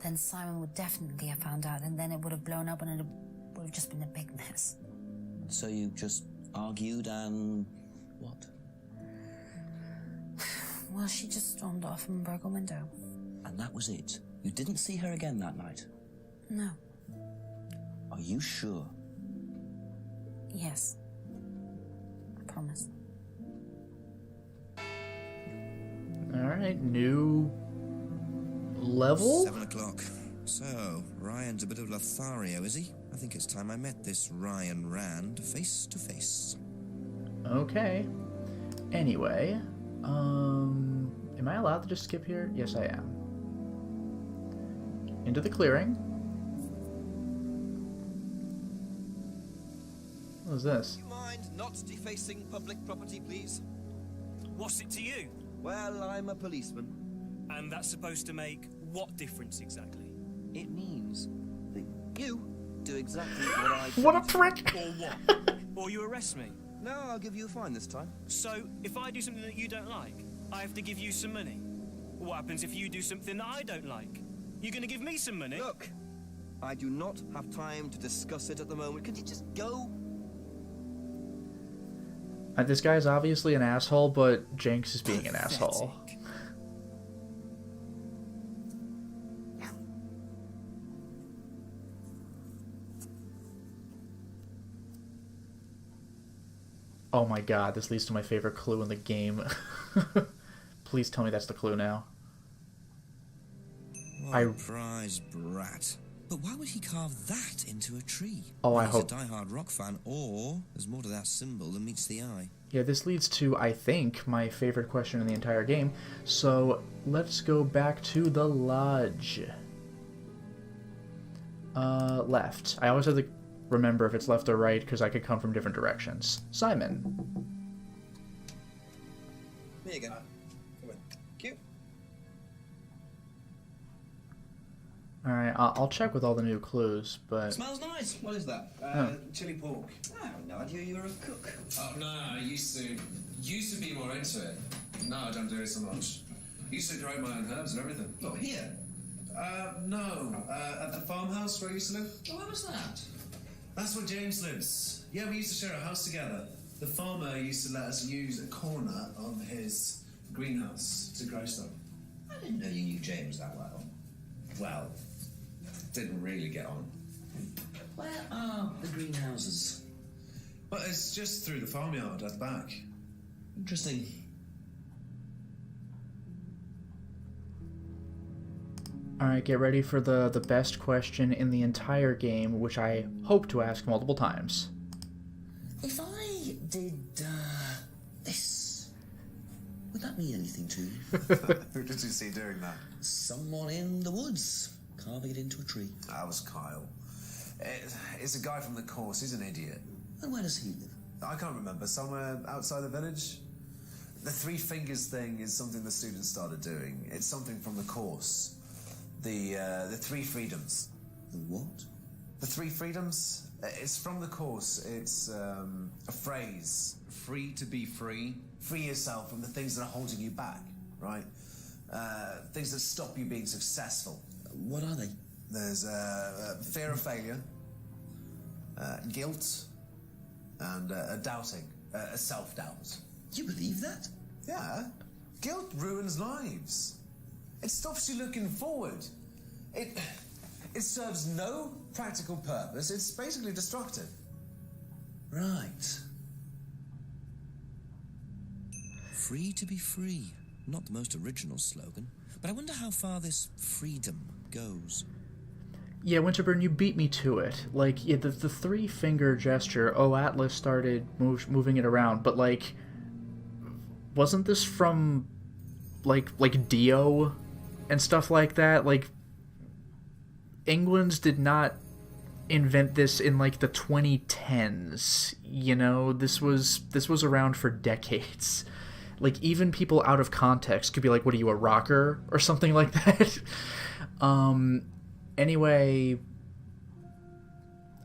then Simon would definitely have found out, and then it would have blown up, and it would have just been a big mess. So you just argued and what? Well, she just stormed off and broke a window. And that was it? You didn't see her again that night? No. Are you sure? Yes. I promise. Alright, new level? 7 o'clock. So, Ryan's a bit of Lothario, is he? I think it's time I met this Ryan Rand face to face. Okay. Anyway, am I allowed to just skip here? Yes, I am. Into the clearing. What is this? Do you mind not defacing public property, please? What's it to you? Well, I'm a policeman. And that's supposed to make what difference exactly? It means that you do exactly what I do. What a prick! Or what? Or you arrest me? No, I'll give you a fine this time. So, if I do something that you don't like, I have to give you some money? What happens if you do something that I don't like? You gonna give me some money? Look, I do not have time to discuss it at the moment. Could you just go? This guy's obviously an asshole, but Jenks is being an asshole. Oh my god, this leads to my favorite clue in the game. Please tell me that's the clue now. What a prize brat. But why would he carve that into a tree? Oh, I He's hope... a diehard rock fan, or there's more to that symbol than meets the eye. Yeah, this leads to, I think, my favorite question in the entire game. So, let's go back to the lodge. Left. I always have to remember if it's left or right, because I could come from different directions. Simon. There you go. Come on. Cute. Alright, I'll check with all the new clues, but... Smells nice. What is that? Chili pork. I have no idea you were a cook. Oh no, I used to be more into it. No, I don't do it so much. Used to grow my own herbs and everything. Oh, here? No. At the farmhouse where I used to live. Oh, where was that? That's where James lives. Yeah, we used to share a house together. The farmer used to let us use a corner of his greenhouse to grow stuff. I didn't know you knew James that well. Well, didn't really get on. Where are the greenhouses? But it's just through the farmyard at the back. Interesting. Alright, get ready for the best question in the entire game, which I hope to ask multiple times. If I did, this, would that mean anything to you? Who did you see doing that? Someone in the woods, carving it into a tree. That was Kyle. It's a guy from the course. He's an idiot. And where does he live? I can't remember. Somewhere outside the village? The three fingers thing is something the students started doing. It's something from the course. The three freedoms. The what? The three freedoms? It's from the course. It's a phrase. Free to be free. Free yourself from the things that are holding you back, right? Things that stop you being successful. What are they? There's fear of failure, guilt, and a doubting, a self-doubt. You believe that? Yeah. Guilt ruins lives. It stops you looking forward. It serves no practical purpose. It's basically destructive. Right. Free to be free. Not the most original slogan, but I wonder how far this freedom goes. Yeah, Winterburn, you beat me to it. Like, yeah, the three-finger gesture, oh, Atlas started moving it around, but, like, wasn't this from, like Dio and stuff like that? Like, England's did not invent this in, like, the 2010s, you know? This was around for decades. Like, even people out of context could be like, what are you, a rocker? Or something like that. Anyway,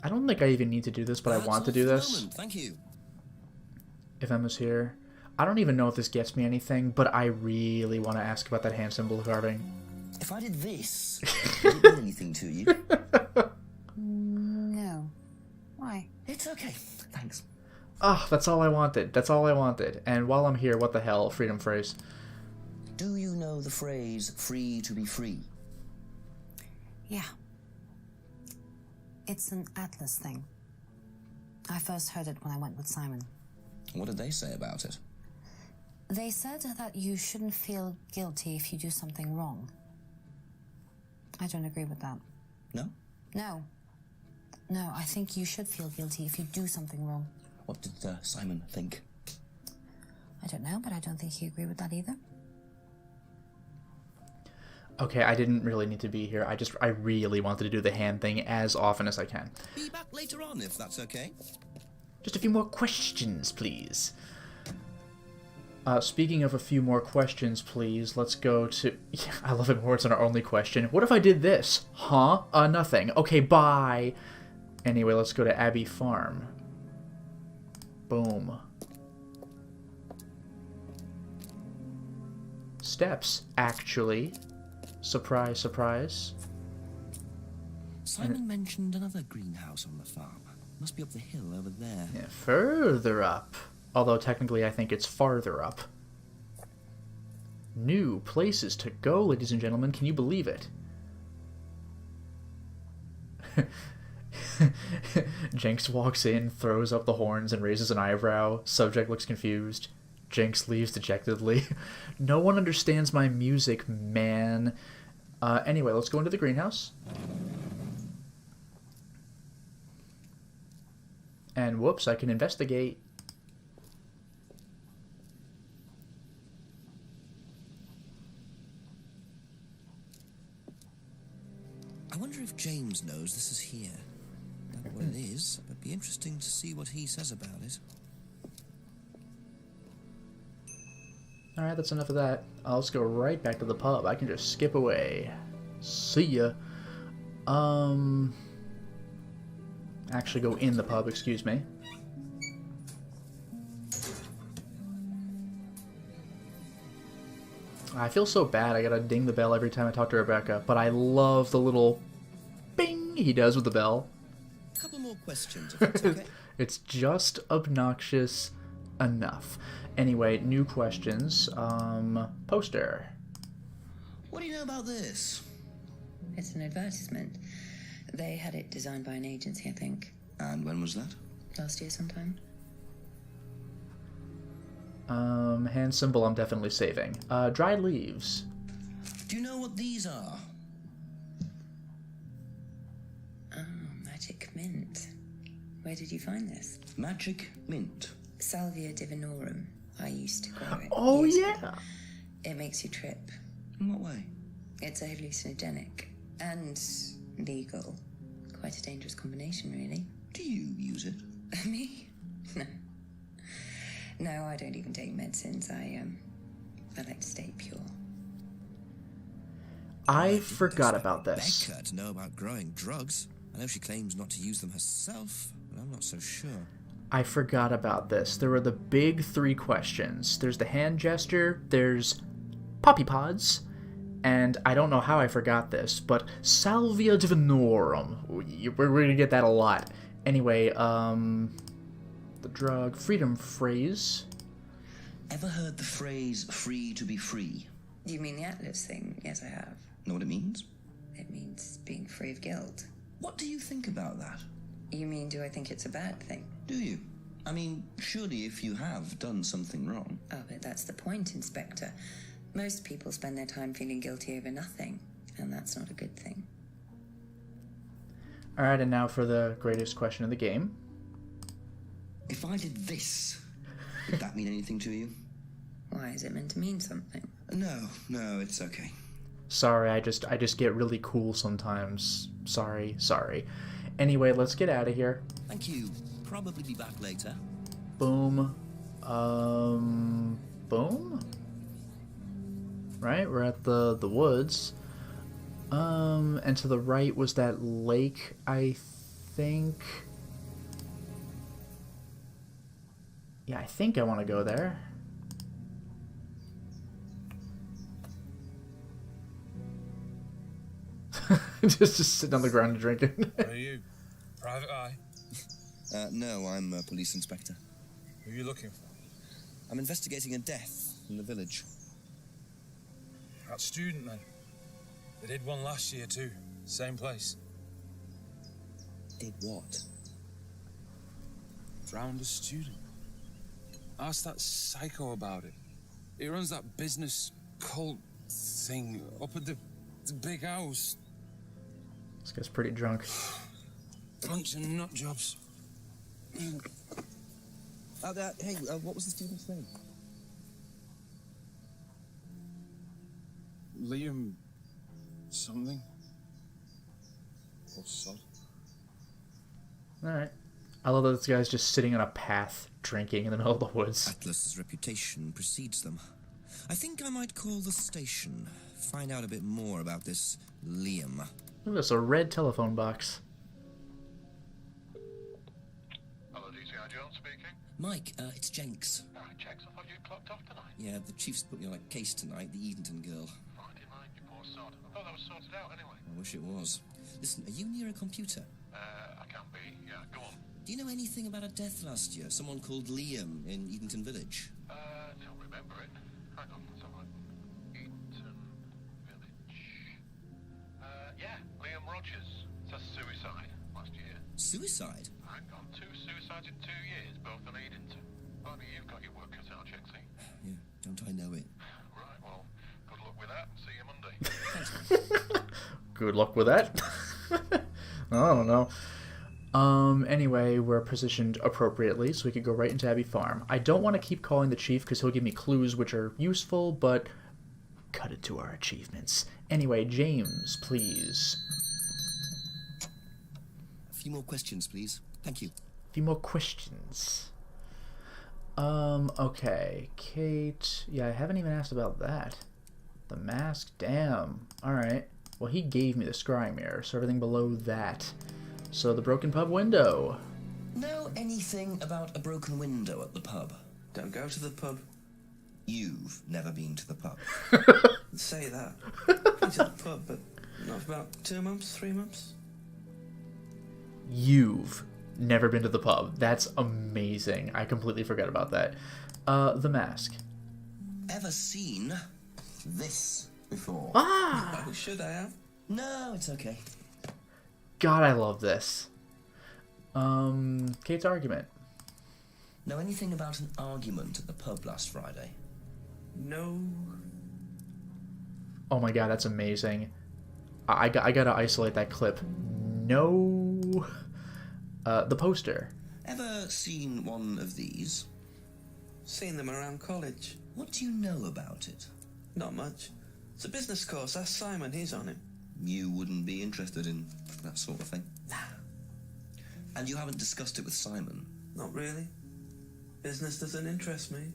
I don't think I even need to do this, but I want to do this. Thank you. If Emma's here. I don't even know if this gets me anything, but I really want to ask about that hand symbol carving. If I did this, would it mean anything to you? No. Why? It's okay. Thanks. Ah, that's all I wanted. That's all I wanted. And while I'm here, what the hell? Freedom phrase. Do you know the phrase, free to be free? Yeah. It's an Atlas thing. I first heard it when I went with Simon. What did they say about it? They said that you shouldn't feel guilty if you do something wrong. I don't agree with that. No? No. No, I think you should feel guilty if you do something wrong. What did Simon think? I don't know, but I don't think he agreed with that either. Okay, I didn't really need to be here. I really wanted to do the hand thing as often as I can. Be back later on, if that's okay. Just a few more questions, please. Speaking of a few more questions, please, let's go to... Yeah, I love it more it's our only question. What if I did this? Huh? Nothing. Okay, bye. Anyway, let's go to Abbey Farm. Boom. Steps, actually. Surprise, surprise. Simon mentioned another greenhouse on the farm. Must be up the hill over there. Yeah, further up. Although technically I think it's farther up. New places to go, ladies and gentlemen. Can you believe it? Jenks walks in, throws up the horns, and raises an eyebrow. Subject looks confused. Jenks leaves dejectedly. No one understands my music, man. Anyway, let's go into the greenhouse. And whoops, I can investigate. I wonder if James knows this is here. Don't know what it is, but it'd be interesting to see what he says about it. Alright, that's enough of that. I'll just go right back to the pub. I can just skip away. See ya. Actually go in the pub, excuse me. I feel so bad. I gotta ding the bell every time I talk to Rebecca, but I love the little bing he does with the bell. A couple more questions, if that's okay. It's just obnoxious enough. Anyway, new questions. Poster. What do you know about this? It's an advertisement. They had it designed by an agency, I think. And when was that? Last year sometime. Hand symbol I'm definitely saving. Dried leaves. Do you know what these are? Oh, magic mint. Where did you find this? Magic mint. Salvia divinorum. I used to grow it. Oh, years yeah. ago. It makes you trip. In what way? It's a hallucinogenic and legal. Quite a dangerous combination, really. Do you use it? Me? No. No, I don't even take medicines. I like to stay pure. I forgot about this. Becca to know about growing drugs. I know she claims not to use them herself, but I'm not so sure. I forgot about this. There were the big 3 questions. There's the hand gesture, there's poppy pods, and I don't know how I forgot this, but Salvia divinorum. We're going to get that a lot. Anyway, the drug freedom phrase. Ever heard the phrase free to be free? You mean the Atlas thing? Yes, I have. Know what it means? It means being free of guilt. What do you think about that? You mean, do I think it's a bad thing? Do you? I mean, surely if you have done something wrong. Oh, but that's the point, Inspector. Most people spend their time feeling guilty over nothing, and that's not a good thing. Alright, and now for the greatest question of the game. If I did this, would that mean anything to you? Why, is it meant to mean something? No, it's okay. Sorry, I just get really cool sometimes. Sorry. Anyway, let's get out of here. Thank you. Probably be back later. Boom. Boom? Right, we're at the woods. And to the right was that lake, I think. Yeah, I think I want to go there. just sitting on the ground and drinking. Who are you? Private Eye? No, I'm a police inspector. Who are you looking for? I'm investigating a death in the village. That student, then. They did one last year, too. Same place. Did what? Drowned a student. Ask that psycho about it. He runs that business cult thing up at the big house. This guy's pretty drunk. Bunch of nut jobs. Hey, what was the student's name? Liam something. Or sod. Alright. I love that this guy's just sitting on a path, drinking in the middle of the woods. Atlas's reputation precedes them. I think I might call the station. Find out a bit more about this Liam. Look at this, a red telephone box. Hello, DCI Jones speaking. Mike, it's Jenks. Jenks, I thought you'd clocked off tonight. Yeah, the chief's put me on a case tonight, the Edenton girl. Friday night, you poor sod. I thought that was sorted out anyway. I wish it was. Listen, are you near a computer? I can be, yeah, go on. Do you know anything about a death last year? Someone called Liam in Edenton Village? Don't remember it. Hang on, let's have a look. Eaton Village. Yeah, Liam Rogers. That's suicide last year. Suicide? Hang on, 2 suicides in 2 years, both in Edenton. Blimey, you've got your work cut out, Jenksy. Yeah, don't I know it? Right, well, good luck with that. See you Monday. Good luck with that. I don't know. Anyway, we're positioned appropriately, so we could go right into Abbey Farm. I don't want to keep calling the chief because he'll give me clues which are useful, but cut it to our achievements. Anyway, James, please. A few more questions, please. Thank you. A few more questions. Okay. Kate. Yeah, I haven't even asked about that. The mask? Damn. Alright. Well, he gave me the scrying mirror, so everything below that. So the broken pub window. Know anything about a broken window at the pub? Don't go to the pub. You've never been to the pub. Say that. Been to the pub, but not for about 2 months, 3 months. You've never been to the pub. That's amazing. I completely forgot about that. The mask. Ever seen this before? Ah! Oh, should I have? No, it's okay. God, I love this. Kate's argument. Know anything about an argument at the pub last Friday? No. Oh my god, that's amazing. I gotta isolate that clip. No. The poster. Ever seen one of these? Seen them around college. What do you know about it? Not much. It's a business course. Ask Simon, he's on it. You wouldn't be interested in that sort of thing? Nah. And you haven't discussed it with Simon? Not really. Business doesn't interest me.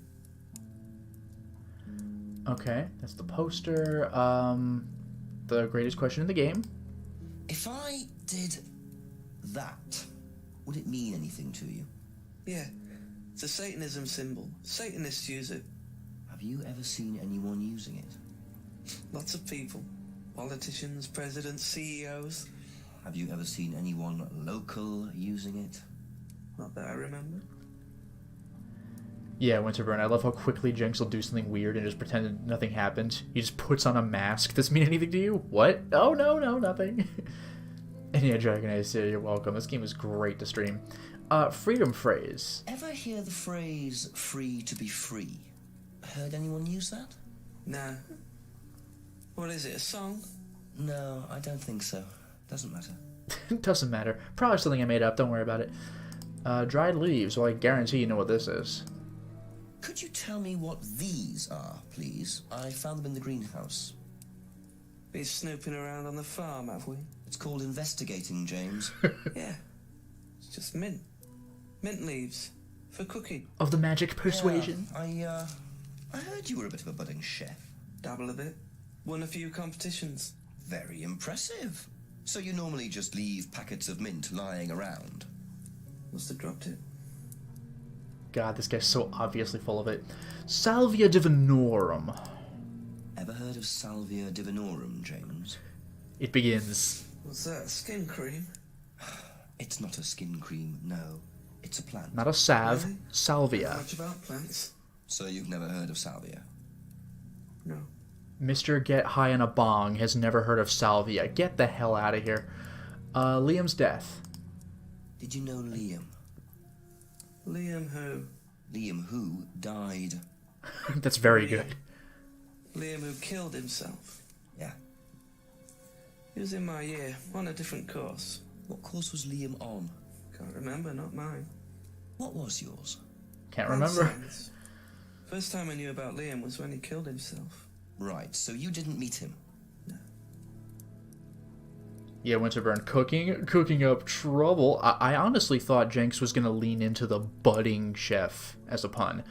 Okay, that's the poster. The greatest question in the game. If I did that, would it mean anything to you? Yeah. It's a Satanism symbol. Satanists use it. Have you ever seen anyone using it? Lots of people. Politicians, presidents, CEOs. Have you ever seen anyone local using it? Not that I remember. Yeah, Winterburn, I love how quickly Jenks will do something weird and just pretend nothing happened. He just puts on a mask. Does this mean anything to you? What? Oh, no, nothing. And yeah, Dragon Age, you're welcome. This game is great to stream. Freedom phrase. Ever hear the phrase, free to be free? Heard anyone use that? Nah. What is it, a song? No, I don't think so. Doesn't matter. Doesn't matter. Probably something I made up. Don't worry about it. Dried leaves. Well, I guarantee you know what this is. Could you tell me what these are, please? I found them in the greenhouse. Been snooping around on the farm, have we? It's called investigating, James. Yeah. It's just mint. Mint leaves. For cooking. Of the magic persuasion. Yeah, I heard you were a bit of a budding chef. Dabble a bit. Won a few competitions. Very impressive. So you normally just leave packets of mint lying around? Must have dropped it. God, this guy's so obviously full of it. Salvia divinorum. Ever heard of Salvia divinorum, James? It begins. What's that, skin cream? It's not a skin cream, no. It's a plant. Not a salve. Really? Salvia. Not much about plants. So you've never heard of salvia? No. Mr. Get High on a Bong has never heard of salvia. Get the hell out of here. Liam's death. Did you know Liam? Liam who? Liam who died. That's very good. Liam who killed himself. Yeah. He was in my year, on a different course. What course was Liam on? Can't remember, not mine. What was yours? Can't remember. Nonsense. First time I knew about Liam was when he killed himself. Right, so you didn't meet him? No. Yeah, Winterburn, cooking up trouble. I honestly thought Jenks was going to lean into the budding chef as a pun.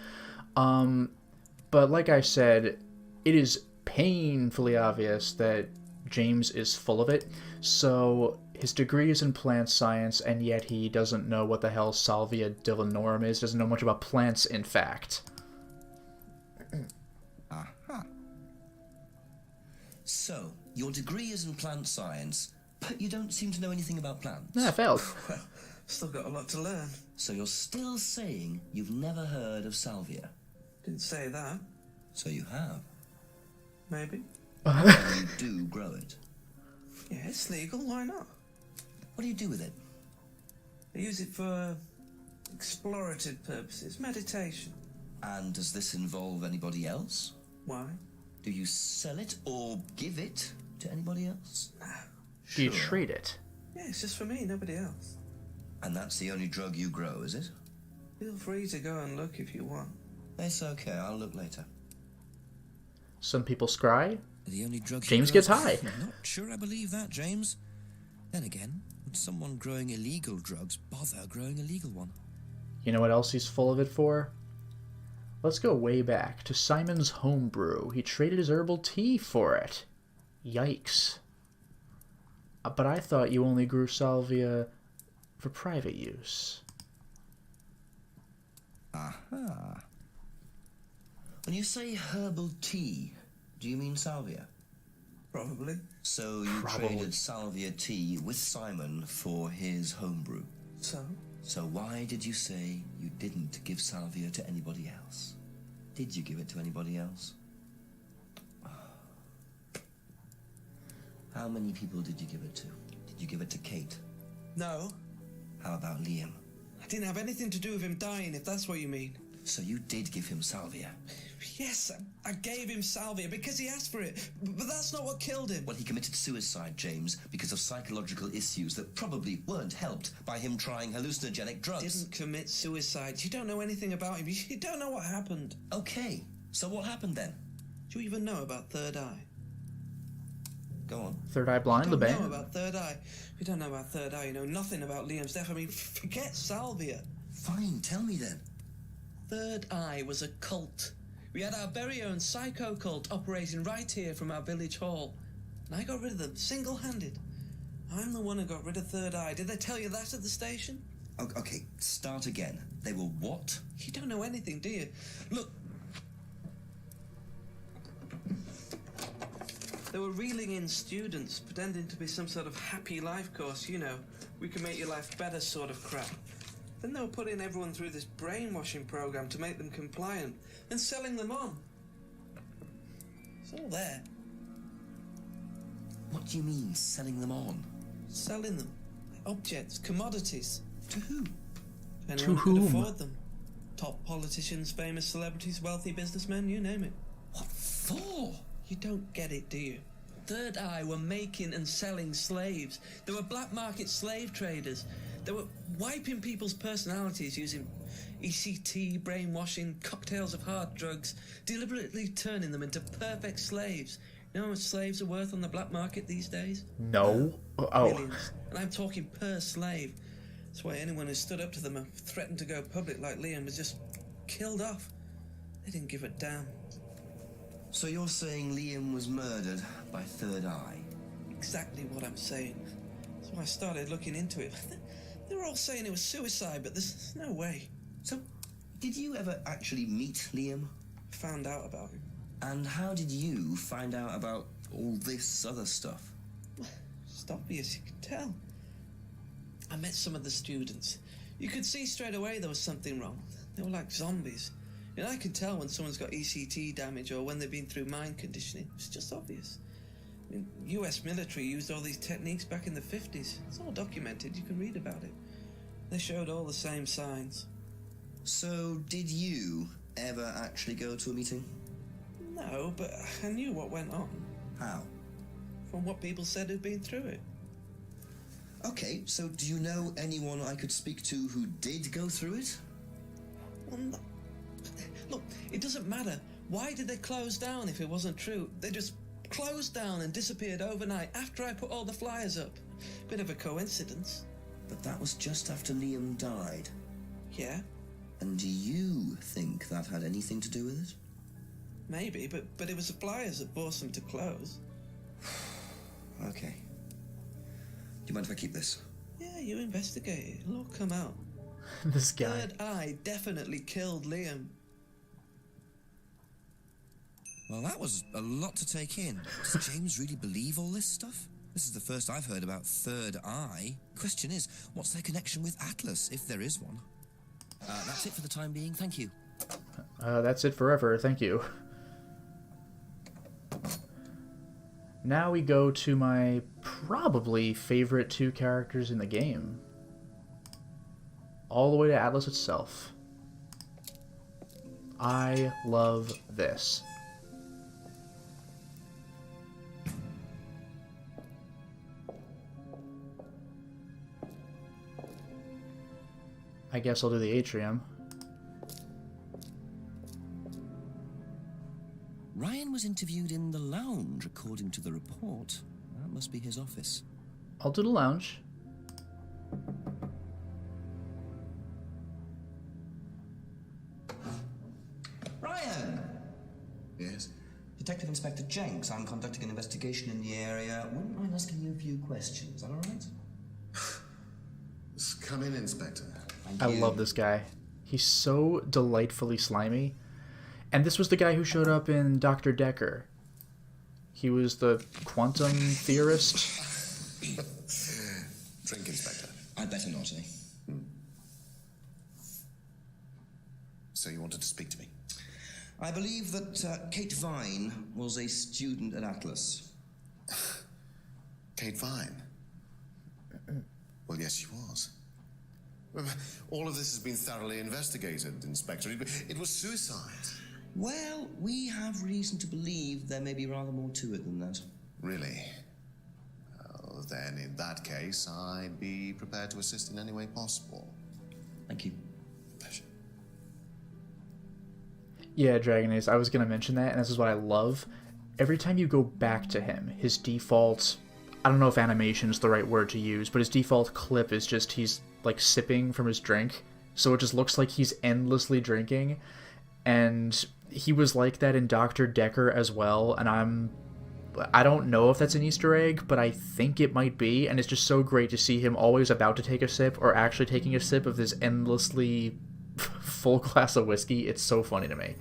But like I said, it is painfully obvious that James is full of it. So his degree is in plant science, and yet he doesn't know what the hell Salvia divinorum is, doesn't know much about plants, in fact. Aha. So, Your degree is in plant science, but you don't seem to know anything about plants. Yeah, I failed. Well, still got a lot to learn. So you're still saying you've never heard of salvia? Didn't say that. So you have. Maybe. You do grow it. Yeah, it's legal. Why not? What do you do with it? I use it for explorative purposes, meditation. And does this involve anybody else? Why? Do you sell it or give it to anybody else? Do you trade it? Yeah, it's just for me, nobody else. And that's the only drug you grow, is it? Feel free to go and look if you want. It's okay, I'll look later. Some people scry. The only drug James gets high. I'm not sure I believe that, James. Then again, would someone growing illegal drugs bother growing a legal one? You know what else he's full of it for? Let's go way back to Simon's homebrew. He traded his herbal tea for it. Yikes. But I thought you only grew salvia for private use. Aha. When you say herbal tea, do you mean salvia? Probably. So you traded salvia tea with Simon for his homebrew. So why did you say you didn't give salvia to anybody else? Did you give it to anybody else? How many people did you give it to? Did you give it to Kate? No. How about Liam? I didn't have anything to do with him dying, if that's what you mean. So you did give him salvia? Yes, I gave him salvia because he asked for it, but that's not what killed him. Well, he committed suicide, James, because of psychological issues that probably weren't helped by him trying hallucinogenic drugs. Didn't commit suicide. You don't know anything about him. You don't know what happened. Okay, so what happened then? Do you even know about Third Eye? Go on. Third Eye Blind, the You don't band. know about Third Eye. You don't know about Third Eye. You know nothing about Liam's death. I mean, forget salvia. Fine, tell me then. Third Eye was a cult. We had our very own psycho cult operating right here from our village hall. And I got rid of them, single-handed. I'm the one who got rid of Third Eye. Did they tell you that at the station? Okay, start again. They were what? You don't know anything, do you? Look. They were reeling in students, pretending to be some sort of happy life course, you know. We can make your life better sort of crap. Then they were putting everyone through this brainwashing program to make them compliant and selling them on. It's all there. What do you mean, selling them on? Selling them. Objects, commodities. To who? Anyone who could afford them. Top politicians, famous celebrities, wealthy businessmen, you name it. What for? You don't get it, do you? Third Eye were making and selling slaves. They were black market slave traders. They were wiping people's personalities using ECT, brainwashing, cocktails of hard drugs, deliberately turning them into perfect slaves. You know how much slaves are worth on the black market these days? No. Oh. Millions. And I'm talking per slave. That's why anyone who stood up to them and threatened to go public like Liam was just killed off. They didn't give a damn. So you're saying Liam was murdered by Third Eye? Exactly what I'm saying. That's why I started looking into it. They were all saying it was suicide, but there's no way. So, did you ever actually meet Liam? Found out about him. And how did you find out about all this other stuff? It's obvious, you can tell. I met some of the students. You could see straight away there was something wrong. They were like zombies. And I could tell when someone's got ECT damage or when they've been through mind conditioning. It's just obvious. I mean, US military used all these techniques back in the 50s. It's all documented. You can read about it. They showed all the same signs. So, did you ever actually go to a meeting? No, but I knew what went on. How? From what people said who'd been through it. Okay, so do you know anyone I could speak to who did go through it? Well, no. Look, it doesn't matter. Why did they close down if it wasn't true? They just closed down and disappeared overnight after I put all the flyers up. Bit of a coincidence. But that was just after Liam died. Yeah? And do you think that had anything to do with it? Maybe, but it was the flyers that forced them to close. Okay. Do you mind if I keep this? Yeah, you investigate it. It'll all come out. This guy. Third Eye definitely killed Liam. Well, that was a lot to take in. Does James really believe all this stuff? This is the first I've heard about Third Eye. Question is, what's their connection with Atlas, if there is one? That's it for the time being. Thank you. That's it forever. Thank you. Now we go to my probably favorite 2 characters in the game. All the way to Atlas itself. I love this. I guess I'll do the atrium. Ryan was interviewed in the lounge, according to the report. That must be his office. I'll do the lounge. Ryan! Yes? Detective Inspector Jenks. I'm conducting an investigation in the area. Wouldn't mind asking you a few questions. Is that all right? Come in, Inspector. I love this guy. He's so delightfully slimy. And this was the guy who showed up in Dr. Decker. He was the quantum theorist. Drink, Inspector. I'd better not, eh? So you wanted to speak to me? I believe that Kate Vine was a student at Atlas. Kate Vine? Well, yes, she was. All of this has been thoroughly investigated, Inspector. It was suicide. Well, we have reason to believe there may be rather more to it than that. Really? Well, then, in that case, I'd be prepared to assist in any way possible. Thank you. Pleasure. Yeah, Dragon Ace, I was going to mention that, and this is what I love. Every time you go back to him, his default... I don't know if animation is the right word to use, but his default clip is just he's, like, sipping from his drink. So it just looks like he's endlessly drinking. And he was like that in Dr. Decker as well, and I don't know if that's an Easter egg, but I think it might be, and it's just so great to see him always about to take a sip, or actually taking a sip of this endlessly full glass of whiskey. It's so funny to me.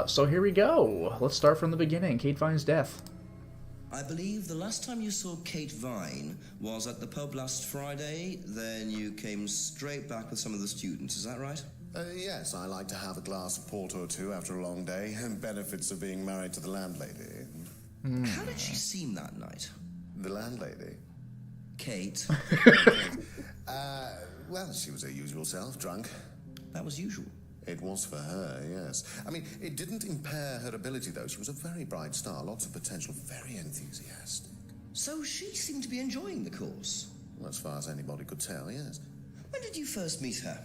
So here we go. Let's start from the beginning. Kate Vine's death. I believe the last time you saw Kate Vine was at the pub last Friday, then you came straight back with some of the students, is that right? Yes, I like to have a glass of port or two after a long day, and benefits of being married to the landlady. How did she seem that night? The landlady? Kate? Well, she was her usual self, drunk. That was usual. It was for her, yes. I mean, it didn't impair her ability, though. She was a very bright star, lots of potential, very enthusiastic. So she seemed to be enjoying the course? Well, as far as anybody could tell, yes. When did you first meet her?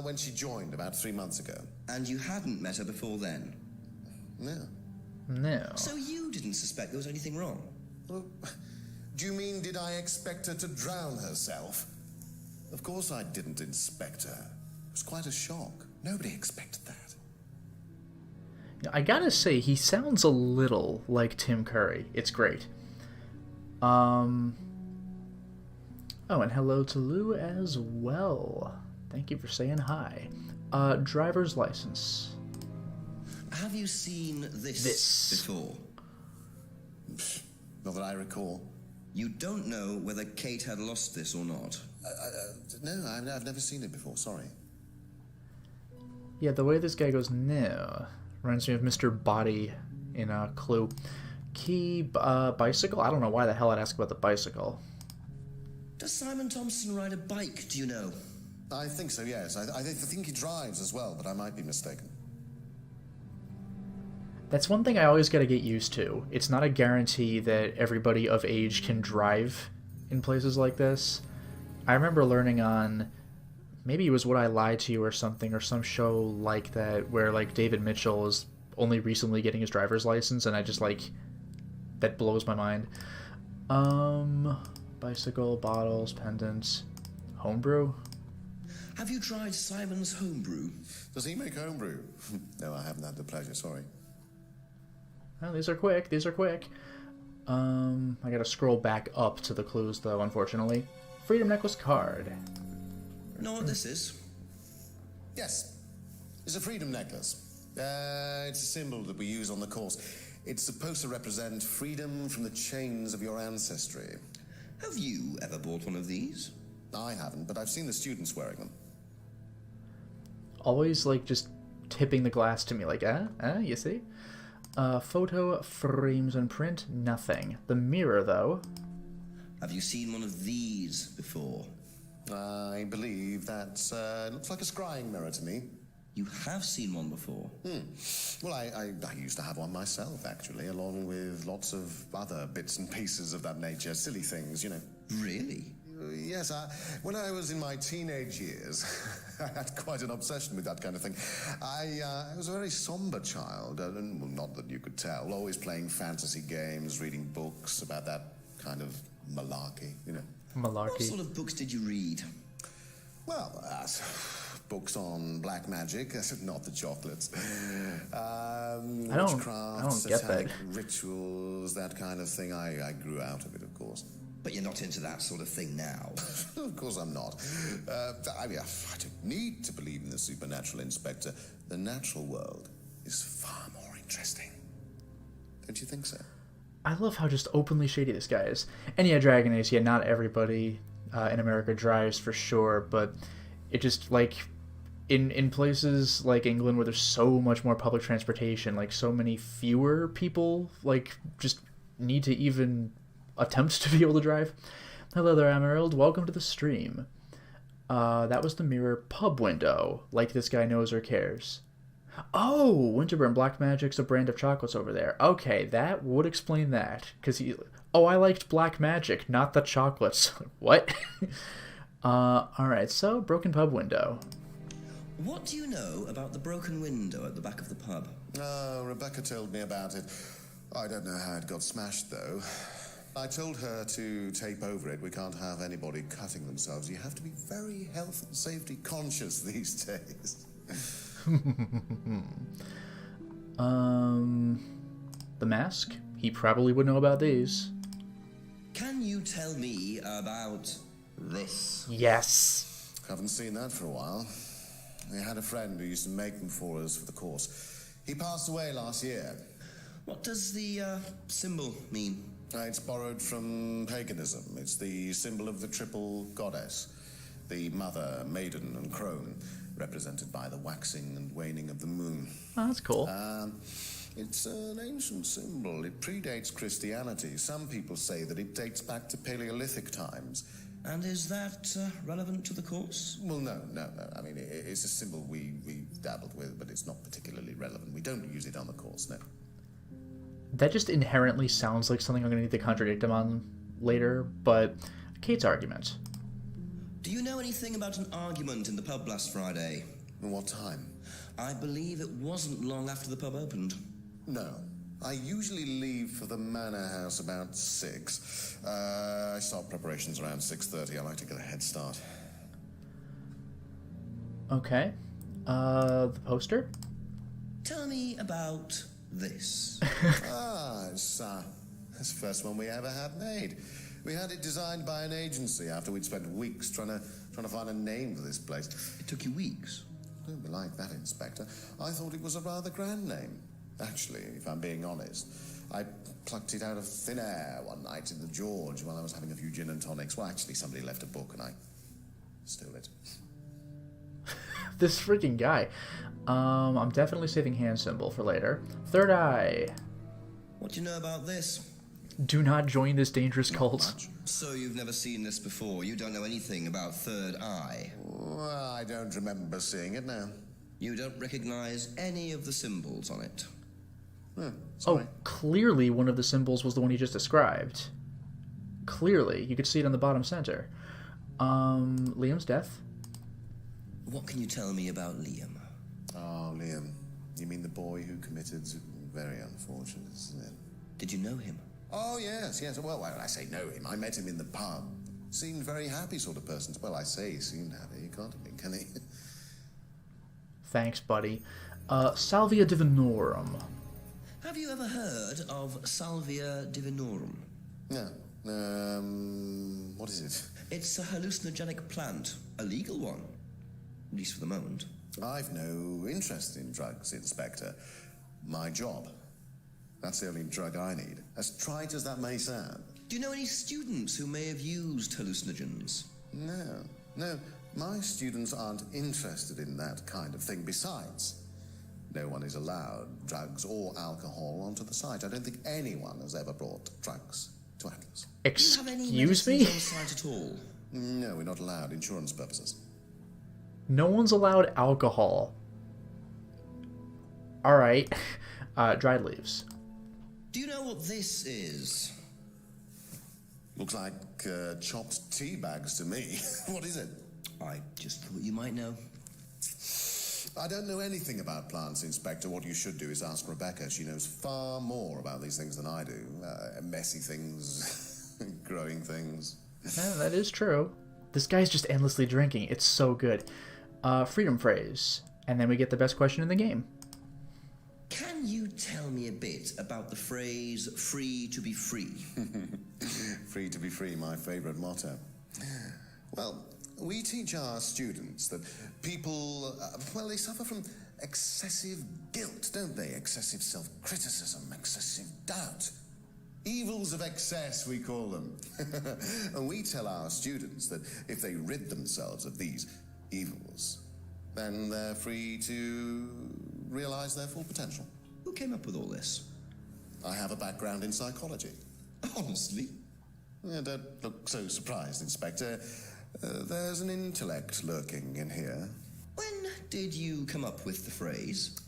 When she joined, about 3 months ago. And you hadn't met her before then? No. No. So you didn't suspect there was anything wrong? Well, do you mean, did I expect her to drown herself? Of course I didn't inspect her. It was quite a shock. Nobody expected that. I gotta say, he sounds a little like Tim Curry. It's great. Oh, and hello to Lou as well. Thank you for saying hi. Driver's license. Have you seen this before? Not that I recall. You don't know whether Kate had lost this or not? No, I've never seen it before, sorry. Yeah, the way this guy goes, no. Reminds me of Mr. Body in Clue. Key, bicycle? I don't know why the hell I'd ask about the bicycle. Does Simon Thompson ride a bike, do you know? I think so, yes. I think he drives as well, but I might be mistaken. That's one thing I always gotta get used to. It's not a guarantee that everybody of age can drive in places like this. I remember learning on... maybe it was What I Lied to You or something, or some show like that, where, like, David Mitchell is only recently getting his driver's license, and I just, like... that blows my mind. Bicycle, bottles, pendants... homebrew? Have you tried Simon's homebrew? Does he make homebrew? No, I haven't had the pleasure, sorry. Oh, these are quick, these are quick. I gotta scroll back up to the clues, though, unfortunately. Freedom Necklace card. Know what this is? Yes. It's a freedom necklace. It's a symbol that we use on the course. It's supposed to represent freedom from the chains of your ancestry. Have you ever bought one of these? I haven't, but I've seen the students wearing them. Always, like, just tipping the glass to me, like, you see? Photo, frames, and print, nothing. The mirror, though. Have you seen one of these before? I believe that looks like a scrying mirror to me. You have seen one before? Well, I used to have one myself, actually, along with lots of other bits and pieces of that nature. Silly things, you know. Really? Yes, when I was in my teenage years, I had quite an obsession with that kind of thing. I was a very somber child, and well, not that you could tell, always playing fantasy games, reading books about that kind of malarkey, you know. Malarkey. What sort of books did you read? Well, books on black magic, not the chocolates. I don't get that. Rituals, that kind of thing. I grew out of it, of course. But you're not into that sort of thing now. Of course I'm not. I mean, I don't need to believe in the supernatural, Inspector. The natural world is far more interesting. Don't you think so? I love how just openly shady this guy is. And yeah, Dragon Ace, yeah, not everybody in America drives for sure, but it just, like, in places like England where there's so much more public transportation, like, so many fewer people, like, just need to even attempt to be able to drive. Hello there, Emerald. Welcome to the stream. That was the mirror pub window, like this guy knows or cares. Oh, Winterburn Black Magic's a brand of chocolates over there. Okay, that would explain that. Because he... Oh, I liked Black Magic, not the chocolates. What? Alright, so, broken pub window. What do you know about the broken window at the back of the pub? Rebecca told me about it. I don't know how it got smashed, though. I told her to tape over it. We can't have anybody cutting themselves. You have to be very health and safety conscious these days. The mask? He probably would know about these. Can you tell me about this? Yes. Haven't seen that for a while. We had a friend who used to make them for us for the course. He passed away last year. What does the symbol mean? It's borrowed from paganism. It's the symbol of the triple goddess. The mother, maiden, and crone, represented by the waxing and waning of the moon. Oh, that's cool. It's an ancient symbol. It predates Christianity. Some people say that it dates back to Paleolithic times. And is that relevant to the course? Well, no. I mean, it's a symbol we dabbled with, but it's not particularly relevant. We don't use it on the course, no. That just inherently sounds like something I'm going to need to contradict him on later, but Kate's argument. Do you know anything about an argument in the pub last Friday? What time? I believe it wasn't long after the pub opened. No. I usually leave for the manor house about 6. I start preparations around 6:30. I like to get a head start. Okay. The poster? Tell me about this. It's the first one we ever had made. We had it designed by an agency after we'd spent weeks trying to find a name for this place. It took you weeks? Don't be like that, Inspector. I thought it was a rather grand name. Actually, if I'm being honest, I plucked it out of thin air one night in the George while I was having a few gin and tonics. Well, actually, somebody left a book and I stole it. This freaking guy. I'm definitely saving hand symbol for later. Third eye. What do you know about this? Do not join this dangerous cult. So you've never seen this before? You don't know anything about Third Eye? Well, I don't remember seeing it now. You don't recognize any of the symbols on it? Oh, clearly one of the symbols was the one you just described. Clearly. You could see it on the bottom center. Liam's death? What can you tell me about Liam? Oh, Liam. You mean the boy who committed... Very unfortunate, isn't it? Did you know him? Oh, yes. Well, when I say know him, I met him in the pub. Seemed very happy sort of person. Well, I say he seemed happy. He can't have been, can he? Thanks, buddy. Salvia Divinorum. Have you ever heard of Salvia Divinorum? No. What is it? It's a hallucinogenic plant. A legal one. At least for the moment. I've no interest in drugs, Inspector. My job. That's the only drug I need. As trite as that may sound. Do you know any students who may have used hallucinogens? No. My students aren't interested in that kind of thing. Besides, no one is allowed drugs or alcohol onto the site. I don't think anyone has ever brought drugs to Atlas. Excuse me? On site at all? No, we're not allowed. Insurance purposes. No one's allowed alcohol. Alright. Dried leaves. Do you know what this is? Looks like chopped tea bags to me. What is it? I just thought you might know. I don't know anything about plants, Inspector. What you should do is ask Rebecca. She knows far more about these things than I do. Messy things, growing things. Yeah, that is true. This guy's just endlessly drinking. It's so good. Freedom phrase. And then we get the best question in the game. Can you tell me a bit about the phrase, free to be free? Free to be free, my favorite motto. Well, we teach our students that people, they suffer from excessive guilt, don't they? Excessive self-criticism, excessive doubt. Evils of excess, we call them. And we tell our students that if they rid themselves of these evils, then they're free to realize their full potential. Who came up with all this? I have a background in psychology. Honestly? Yeah, don't look so surprised, Inspector. There's an intellect lurking in here. When did you come up with the phrase?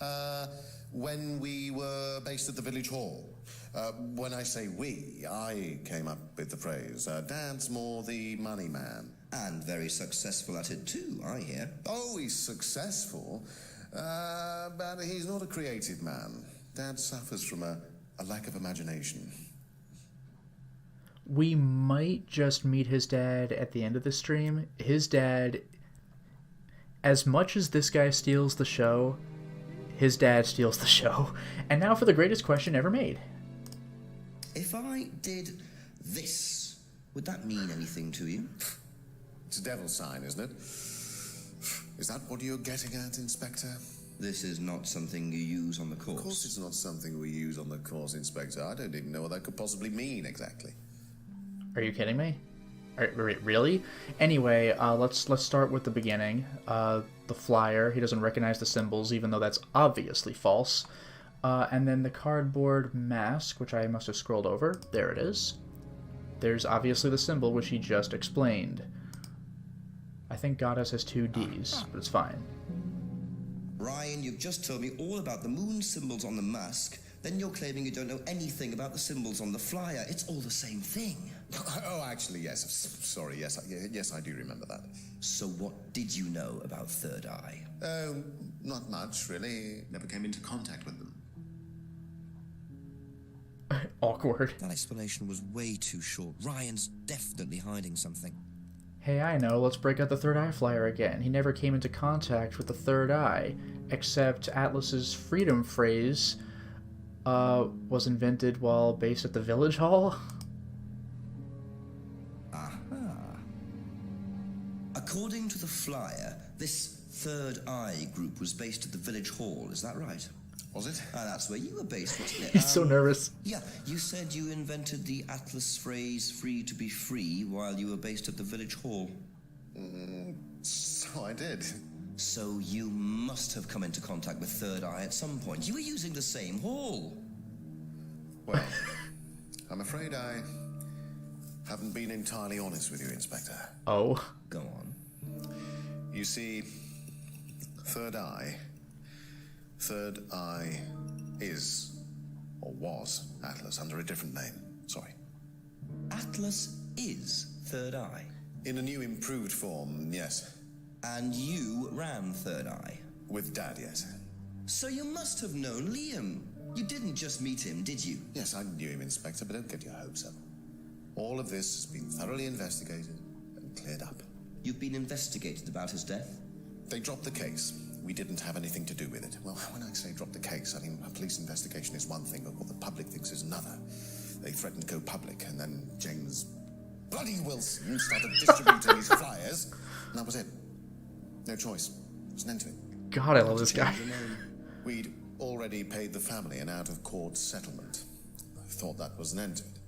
When we were based at the village hall. When I say we, I came up with the phrase. Dad's more the money man. And very successful at it too, I hear. Oh, he's successful, but he's not a creative man. Dad suffers from a lack of imagination. We might just meet his dad at the end of the stream. His dad, as much as this guy steals the show, his dad steals the show. And now for the greatest question ever made. If I did this, would that mean anything to you? It's a devil sign, isn't it? Is that what you're getting at, Inspector? This is not something you use on the course. Of course it's not something we use on the course, Inspector. I don't even know what that could possibly mean exactly. Are you kidding me? Really? Anyway, let's start with the beginning. The flyer. He doesn't recognize the symbols, even though that's obviously false. And then the cardboard mask, which I must have scrolled over. There it is. There's obviously the symbol, which he just explained. I think Goddess has two Ds, but it's fine. Ryan, you've just told me all about the moon symbols on the mask. Then you're claiming you don't know anything about the symbols on the flyer. It's all the same thing. Oh, actually, yes. Sorry, yes, yes, I do remember that. So what did you know about Third Eye? Oh, not much, really. Never came into contact with them. Awkward. That explanation was way too short. Ryan's definitely hiding something. Hey, I know. Let's break out the Third Eye flyer again. He never came into contact with the Third Eye, except Atlas's freedom phrase was invented while based at the village hall. Aha. According to the flyer, this Third Eye group was based at the village hall. Is that right? Was it? That's where you were based, wasn't it? He's so nervous. Yeah, you said you invented the Atlas phrase free to be free while you were based at the village hall. So I did. So you must have come into contact with Third Eye at some point. You were using the same hall. Well, I'm afraid I haven't been entirely honest with you, Inspector. Oh. Go on. You see, Third Eye is, or was, Atlas under a different name. Sorry. Atlas is Third Eye? In a new improved form, yes. And you ran Third Eye? With Dad, yes. So you must have known Liam. You didn't just meet him, did you? Yes, I knew him, Inspector, but don't get your hopes up. All of this has been thoroughly investigated and cleared up. You've been investigated about his death? They dropped the case. We didn't have anything to do with it. Well, when I say drop the case, I mean a police investigation is one thing, but what the public thinks is another. They threatened to go public, and then James bloody Wilson started distributing his flyers, and that was it. No choice. There's an end to it. God, I love this guy. We'd already paid the family an out-of-court settlement. I thought that was an end to it.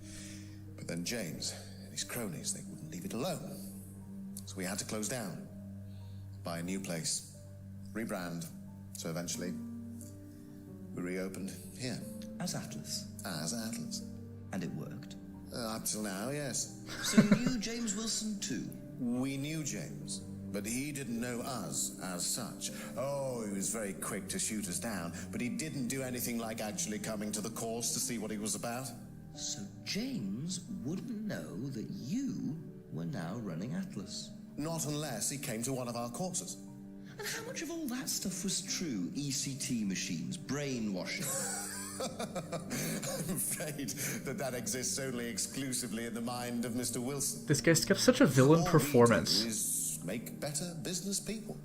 But then James and his cronies, they wouldn't leave it alone. So we had to close down, buy a new place, rebrand. So eventually, we reopened here. As Atlas? As Atlas. And it worked? Up till now, yes. So you knew James Wilson too? We knew James, but he didn't know us as such. Oh, he was very quick to shoot us down, but he didn't do anything like actually coming to the course to see what he was about. So James wouldn't know that you were now running Atlas? Not unless he came to one of our courses. And how much of all that stuff was true? ECT machines, brainwashing? I'm afraid that exists only exclusively in the mind of Mr. Wilson. This guy's got such a villain performance. All we do is make better business people.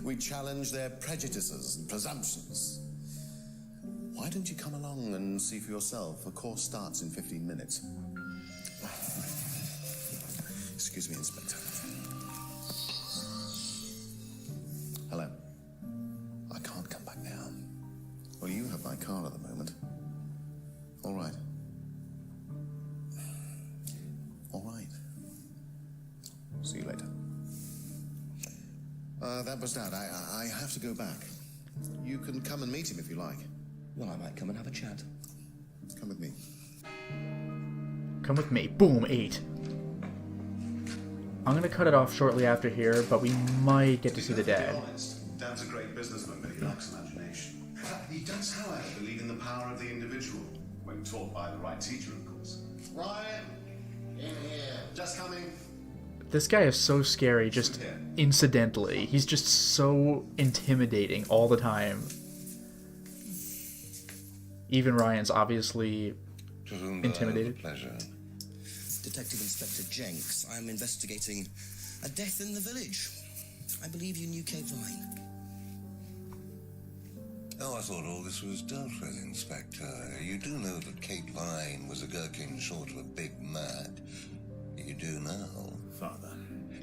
We challenge their prejudices and presumptions. Why don't you come along and see for yourself? The course starts in 15 minutes. Excuse me, Inspector. Hello. I can't come back now. Well, you have my car at the moment. All right. All right. See you later. That was that. I have to go back. You can come and meet him if you like. Well, I might come and have a chat. Come with me. Come with me. Boom, 8. I'm gonna cut it off shortly after here, but we might get to see the dad. Dad's a great businessman, but he lacks imagination. He does, however, believe in the power of the individual, when taught by the right teacher, of course. Ryan, in here. Just coming. This guy is so scary, just incidentally. He's just so intimidating all the time. Even Ryan's obviously intimidated. Pleasure. Detective Inspector Jenks, I'm investigating a death in the village. I believe you knew Kate Vine. Oh, I thought all this was dealt with, Inspector. You do know that Kate Vine was a gherkin short of a Big Mac. You do now. Father.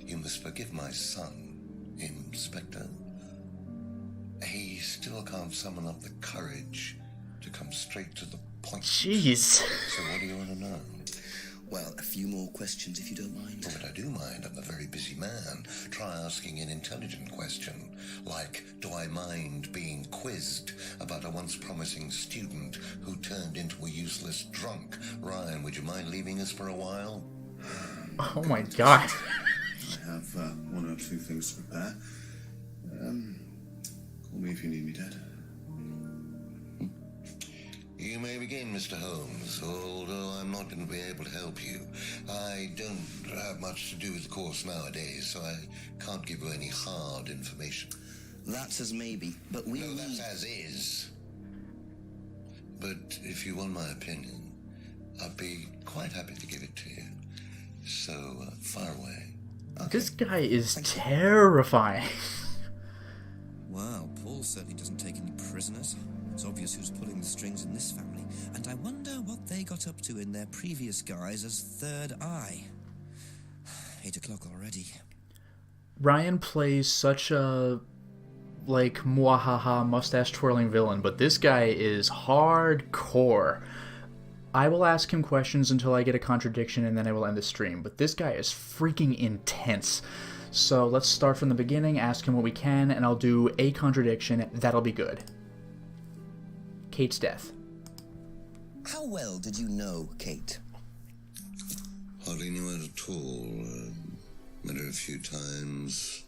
You must forgive my son, Inspector. He still can't summon up the courage to come straight to the point. Jeez. So what do you want to know? Well, a few more questions if you don't mind. Oh, but I do mind. I'm a very busy man. Try asking an intelligent question, like, do I mind being quizzed about a once promising student who turned into a useless drunk? Ryan, would you mind leaving us for a while? Oh my god. I have one or two things to prepare. Call me if you need me, Dad. You may begin, Mr. Holmes, although I'm not going to be able to help you. I don't have much to do with the course nowadays, so I can't give you any hard information. That's as maybe, but we... No, that's as is. But if you want my opinion, I'd be quite happy to give it to you. So, far away. Okay. This guy is terrifying. Wow, Paul certainly doesn't take any prisoners. It's obvious who's pulling the strings in this family, and I wonder what they got up to in their previous guise as Third Eye. 8 o'clock already. Ryan plays such a, like, mwahaha, mustache-twirling villain, but this guy is hardcore. I will ask him questions until I get a contradiction, and then I will end the stream, but this guy is freaking intense. So let's start from the beginning, ask him what we can, and I'll do a contradiction. That'll be good. Kate's death. How well did you know Kate? Hardly knew her at all. Met her a few times.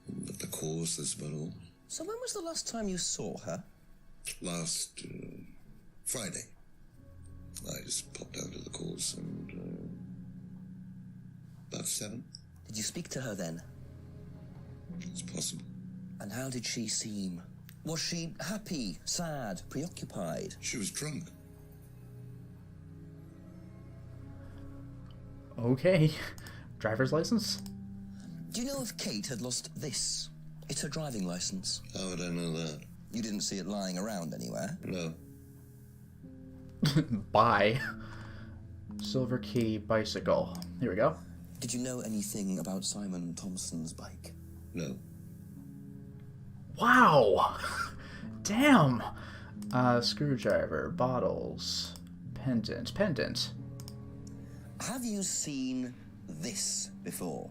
But the course, that's about all. So when was the last time you saw her? Last Friday. I just popped out of the course and about 7. Did you speak to her then? It's possible. And how did she seem? Was she happy, sad, preoccupied? She was drunk. Okay. Driver's license? Do you know if Kate had lost this? It's her driving license. How would I know that? You didn't see it lying around anywhere? No. Bye. Silver key bicycle. Here we go. Did you know anything about Simon Thompson's bike? No. Wow! Damn! Screwdriver, bottles, pendant. Have you seen this before?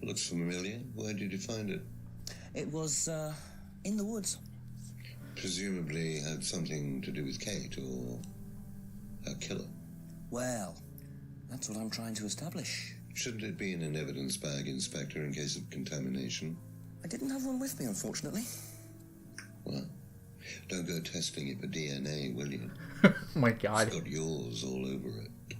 Looks familiar. Where did you find it? It was, in the woods. Presumably had something to do with Kate or her killer. Well, that's what I'm trying to establish. Shouldn't it be in an evidence bag, Inspector, in case of contamination? I didn't have one with me, unfortunately. Well, don't go testing it for DNA, will you? Oh my god. It's got yours all over it.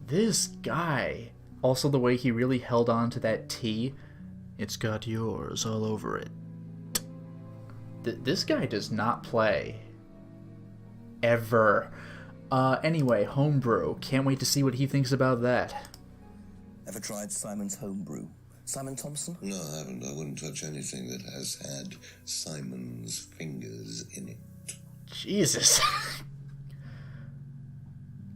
This guy. Also the way he really held on to that T. It's got yours all over it. This guy does not play. Ever. Anyway, homebrew. Can't wait to see what he thinks about that. Ever tried Simon's homebrew? Simon Thompson? No, I haven't. I wouldn't touch anything that has had Simon's fingers in it. Jesus.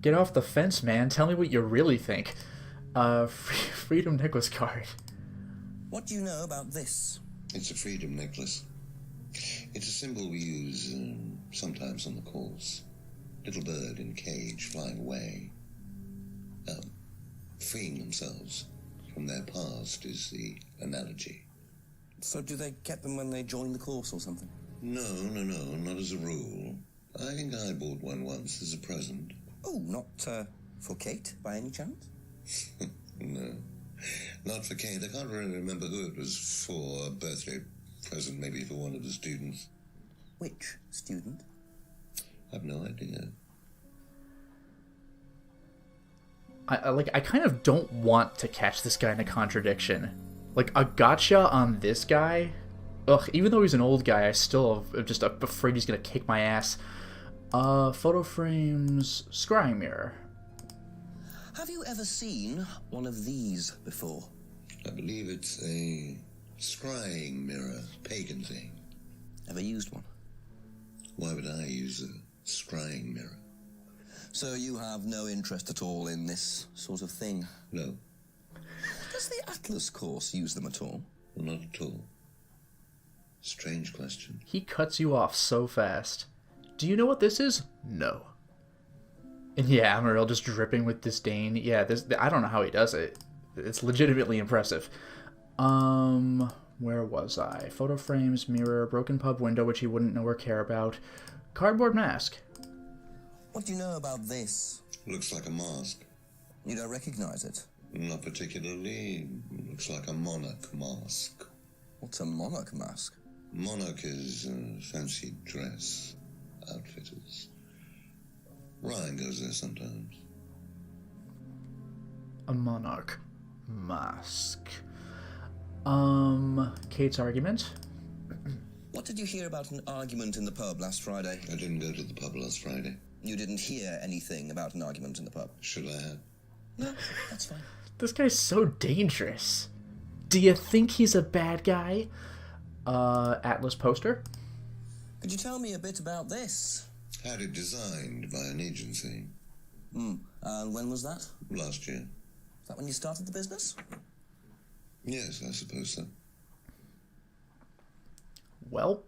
Get off the fence, man. Tell me what you really think. Freedom necklace card. What do you know about this? It's a freedom necklace. It's a symbol we use sometimes on the course. Little bird in cage flying away. Freeing themselves from their past is the analogy. So do they get them when they join the course or something? No, not as a rule. I think I bought one once as a present. Oh, not for Kate, by any chance? No, not for Kate. I can't really remember who it was for. A birthday present, maybe for one of the students. Which student? I've no idea. I kind of don't want to catch this guy in a contradiction. Like, a gotcha on this guy? Ugh, even though he's an old guy, I still am just afraid he's gonna kick my ass. Photo frames, scrying mirror. Have you ever seen one of these before? I believe it's a scrying mirror, pagan thing. Ever used one? Why would I use a scrying mirror? So you have no interest at all in this sort of thing? No. Does the Atlas course use them at all? Not at all. Strange question. He cuts you off so fast. Do you know what this is? No. And yeah, Amaryl just dripping with disdain. Yeah, I don't know how he does it. It's legitimately impressive. Where was I? Photo frames, mirror, broken pub window, which he wouldn't know or care about. Cardboard mask. What do you know about this? Looks like a mask. You don't recognize it? Not particularly. Looks like a monarch mask. What's a monarch mask? Monarch is fancy dress outfitters. Ryan goes there sometimes. A monarch mask. Kate's argument. What did you hear about an argument in the pub last Friday? I didn't go to the pub last Friday. You didn't hear anything about an argument in the pub? Should I have? No, that's fine. This guy's so dangerous. Do you think he's a bad guy? Atlas poster. Could you tell me a bit about this? Had it designed by an agency. And when was that? Last year. Is that when you started the business? Yes, I suppose so. Well,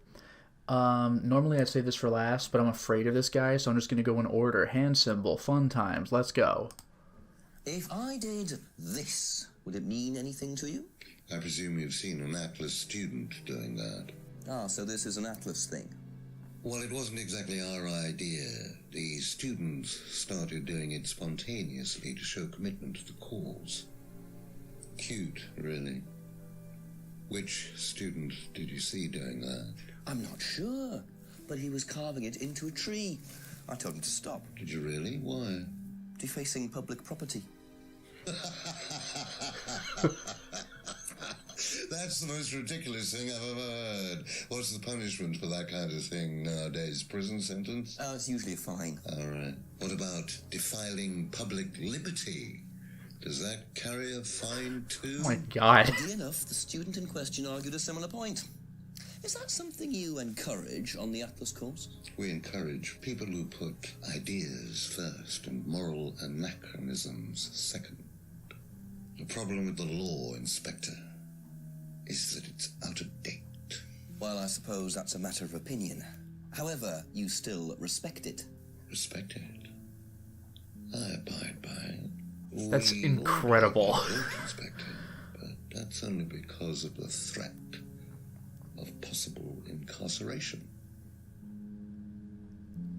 normally I'd say this for last, but I'm afraid of this guy, so I'm just going to go in order. Hand symbol, fun times, let's go. If I did this, would it mean anything to you? I presume you've seen an Atlas student doing that. Ah, so this is an Atlas thing. Well, it wasn't exactly our idea. The students started doing it spontaneously to show commitment to the cause. Cute, really. Which student did you see doing that? I'm not sure, but he was carving it into a tree. I told him to stop. Did you really? Why? Defacing public property. That's the most ridiculous thing I've ever heard. What's the punishment for that kind of thing nowadays? Prison sentence? It's usually a fine. All right. What about defiling public liberty? Does that carry a fine too? Oh my god. Oddly enough, the student in question argued a similar point. Is that something you encourage on the Atlas course? We encourage people who put ideas first and moral anachronisms second. The problem with the law, Inspector. is that it's out of date. Well, I suppose that's a matter of opinion. However, you still respect it. Respect it? I abide by it. That's We incredible. don't respect it, but that's only because of the threat of possible incarceration.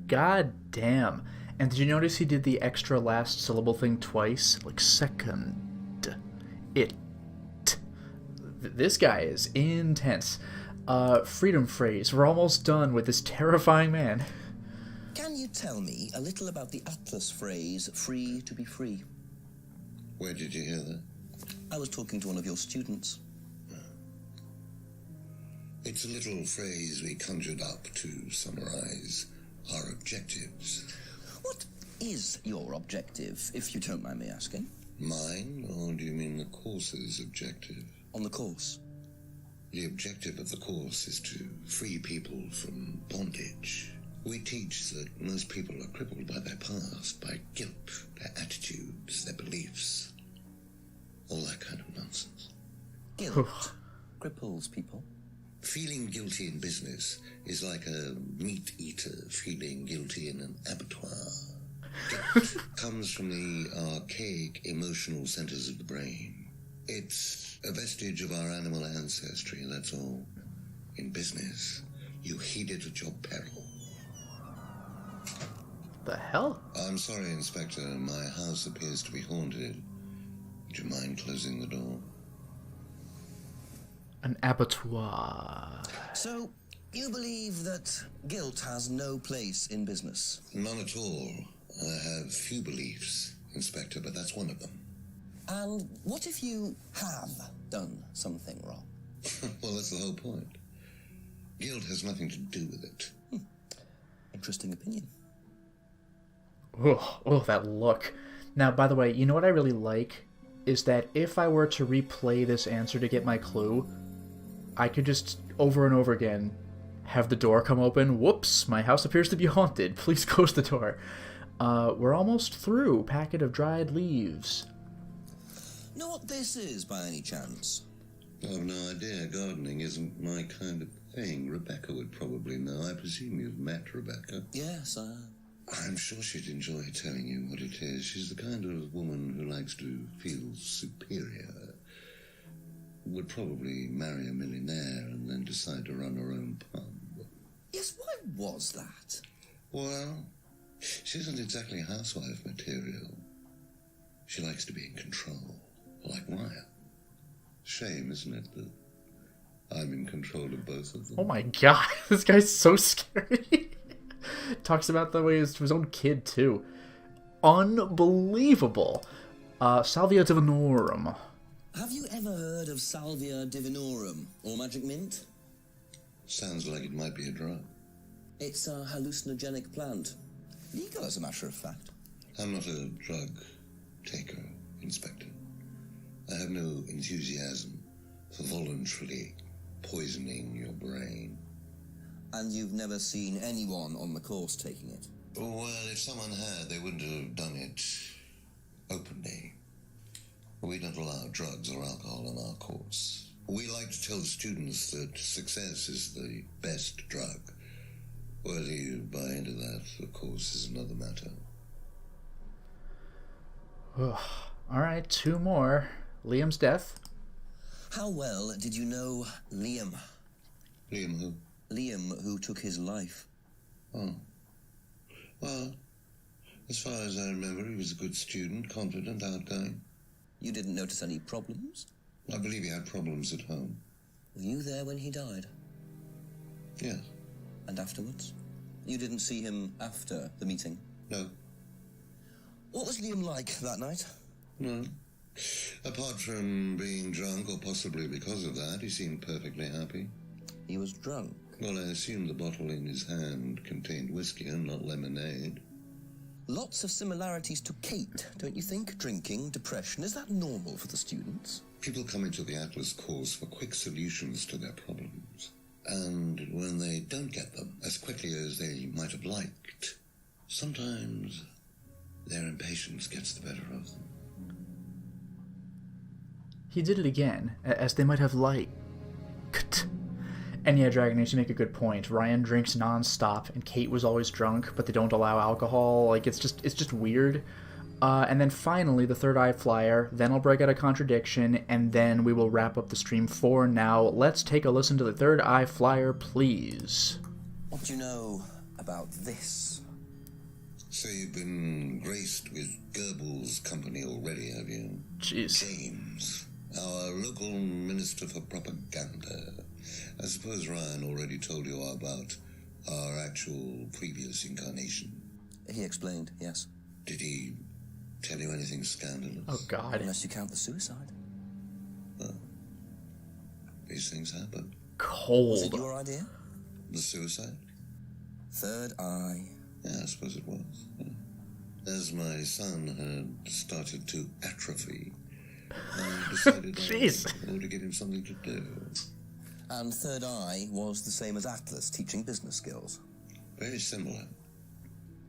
God damn. And did you notice he did the extra last syllable thing twice? Like, second. It. This guy is intense. Freedom phrase. We're almost done with this terrifying man. Can you tell me a little about the Atlas phrase, free to be free? Where did you hear that? I was talking to one of your students. It's a little phrase we conjured up to summarize our objectives. What is your objective, if you don't mind me asking? Mine, or do you mean the course's objective? On the course. The objective of the course is to free people from bondage. We teach that most people are crippled by their past, by guilt, their attitudes, their beliefs. All that kind of nonsense. Guilt cripples people. Feeling guilty in business is like a meat eater feeling guilty in an abattoir. Guilt comes from the archaic emotional centers of the brain. It's a vestige of our animal ancestry, that's all. In business, you heed it at your peril. The hell? I'm sorry, Inspector. My house appears to be haunted. Would you mind closing the door? An abattoir. So, you believe that guilt has no place in business? None at all. I have few beliefs, Inspector, but that's one of them. And what if you have done something wrong? Well, that's the whole point. Guilt has nothing to do with it. Interesting opinion. Oh, that look. Now, by the way, you know what I really like? Is that if I were to replay this answer to get my clue, I could just, over and over again, have the door come open. Whoops, my house appears to be haunted. Please close the door. We're almost through. Packet of dried leaves. Know what this is, by any chance? I've no idea. Gardening isn't my kind of thing. Rebecca would probably know. I presume you've met Rebecca. Yes, I'm sure she'd enjoy telling you what it is. She's the kind of woman who likes to feel superior. Would probably marry a millionaire and then decide to run her own pub. Yes, why was that? Well, she isn't exactly housewife material. She likes to be in control, like Ryan. Shame, isn't it, that I'm in control of both of them? Oh my god, this guy's so scary. Talks about the way to his own kid, too. Unbelievable. Salvia divinorum. Have you ever heard of Salvia divinorum, or magic mint? Sounds like it might be a drug. It's a hallucinogenic plant. Legal, as a matter of fact. I'm not a drug taker, Inspector. I have no enthusiasm for voluntarily poisoning your brain. And you've never seen anyone on the course taking it? Well, if someone had, they wouldn't have done it openly. We don't allow drugs or alcohol on our course. We like to tell the students that success is the best drug. Whether you buy into that, of course, is another matter. Alright, two more. Liam's death. How well did you know Liam? Liam who? Liam, who took his life. Oh. Well, as far as I remember, he was a good student, confident, outgoing. You didn't notice any problems? I believe he had problems at home. Were you there when he died? Yes. And afterwards? You didn't see him after the meeting? No. What was Liam like that night? No. Apart from being drunk, or possibly because of that, he seemed perfectly happy. He was drunk? Well, I assume the bottle in his hand contained whiskey and not lemonade. Lots of similarities to Kate, don't you think? Drinking, depression, is that normal for the students? People come into the Atlas course for quick solutions to their problems. And when they don't get them as quickly as they might have liked, sometimes their impatience gets the better of them. He did it again, as they might have liked. And yeah, Dragonese, you make a good point. Ryan drinks non-stop, and Kate was always drunk, but they don't allow alcohol. Like, it's just weird. And then finally, the Third Eye Flyer. Then I'll break out a Contradiction, and then we will wrap up the stream for now. Let's take a listen to the Third Eye Flyer, please. What do you know about this? So you've been graced with Goebbels' company already, have you? Jeez. James, our local minister for propaganda. I suppose Ryan already told you about our actual previous incarnation. He explained, yes. Did he tell you anything scandalous? Oh, God. Unless you count the suicide. Well, these things happen. Cold. Was it your idea? The suicide? Third eye. Yeah, I suppose it was. Yeah. As my son had started to atrophy, I decided I ought to give him something to do. And Third Eye was the same as Atlas, teaching business skills. Very similar.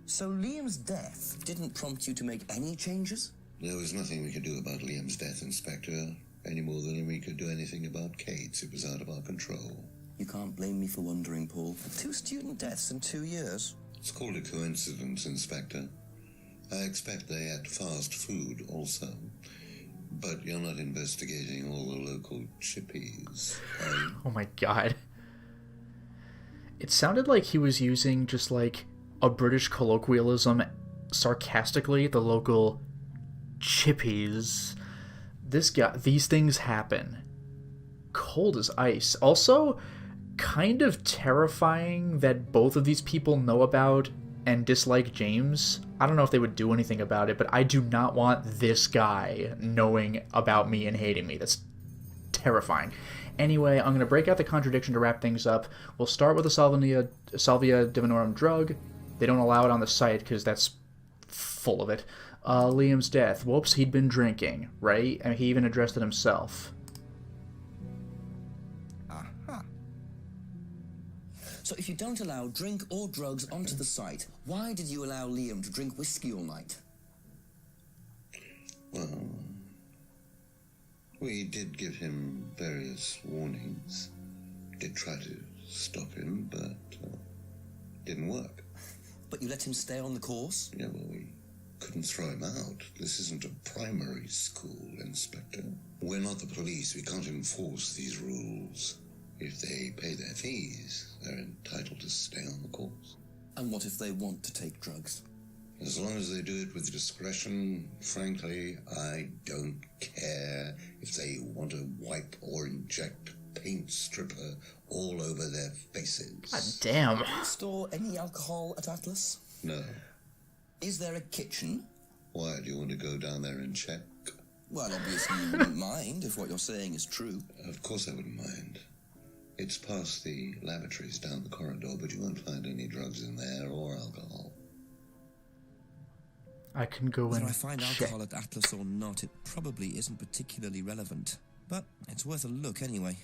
So Liam's death didn't prompt you to make any changes? There was nothing we could do about Liam's death, Inspector, any more than we could do anything about Kate's. It was out of our control. You can't blame me for wondering, Paul. 2 student deaths in 2 years. It's called a coincidence, Inspector. I expect they ate fast food also. But you're not investigating all the local chippies, are you? Oh my God. It sounded like he was using just like a British colloquialism sarcastically, the local chippies. These things happen. Cold as ice. Also, kind of terrifying that both of these people know about and dislike James. I don't know if they would do anything about it, but I do not want this guy knowing about me and hating me. That's terrifying. Anyway, I'm going to break out the Contradiction to wrap things up. We'll start with the Salvia Divinorum drug. They don't allow it on the site because that's full of it. Liam's death. Whoops, he'd been drinking, right? And he even addressed it himself. So if you don't allow drink or drugs onto the site, why did you allow Liam to drink whiskey all night? Well, we did give him various warnings. Did try to stop him, but didn't work. But you let him stay on the course? Yeah, well, we couldn't throw him out. This isn't a primary school, Inspector. We're not the police. We can't enforce these rules. If they pay their fees, they're entitled to stay on the course. And what if they want to take drugs? As long as they do it with discretion, frankly, I don't care if they want to wipe or inject paint stripper all over their faces. God damn. Do you store any alcohol at Atlas? No. Is there a kitchen? Why, do you want to go down there and check? Well, obviously you wouldn't mind if what you're saying is true. Of course I wouldn't mind. It's past the lavatories down the corridor, but you won't find any drugs in there or alcohol. I can go in Whether I find check. alcohol at Atlas or not, it probably isn't particularly relevant. But it's worth a look anyway.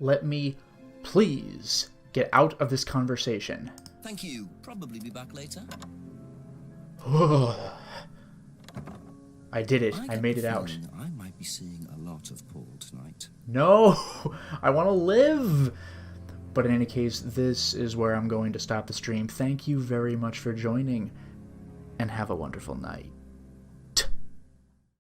Let me please get out of this conversation. Thank you. Probably be back later. I did it. I made it out. I might be seeing a lot of Paul tonight. No! I want to live! But in any case, this is where I'm going to stop the stream. Thank you very much for joining, and have a wonderful night.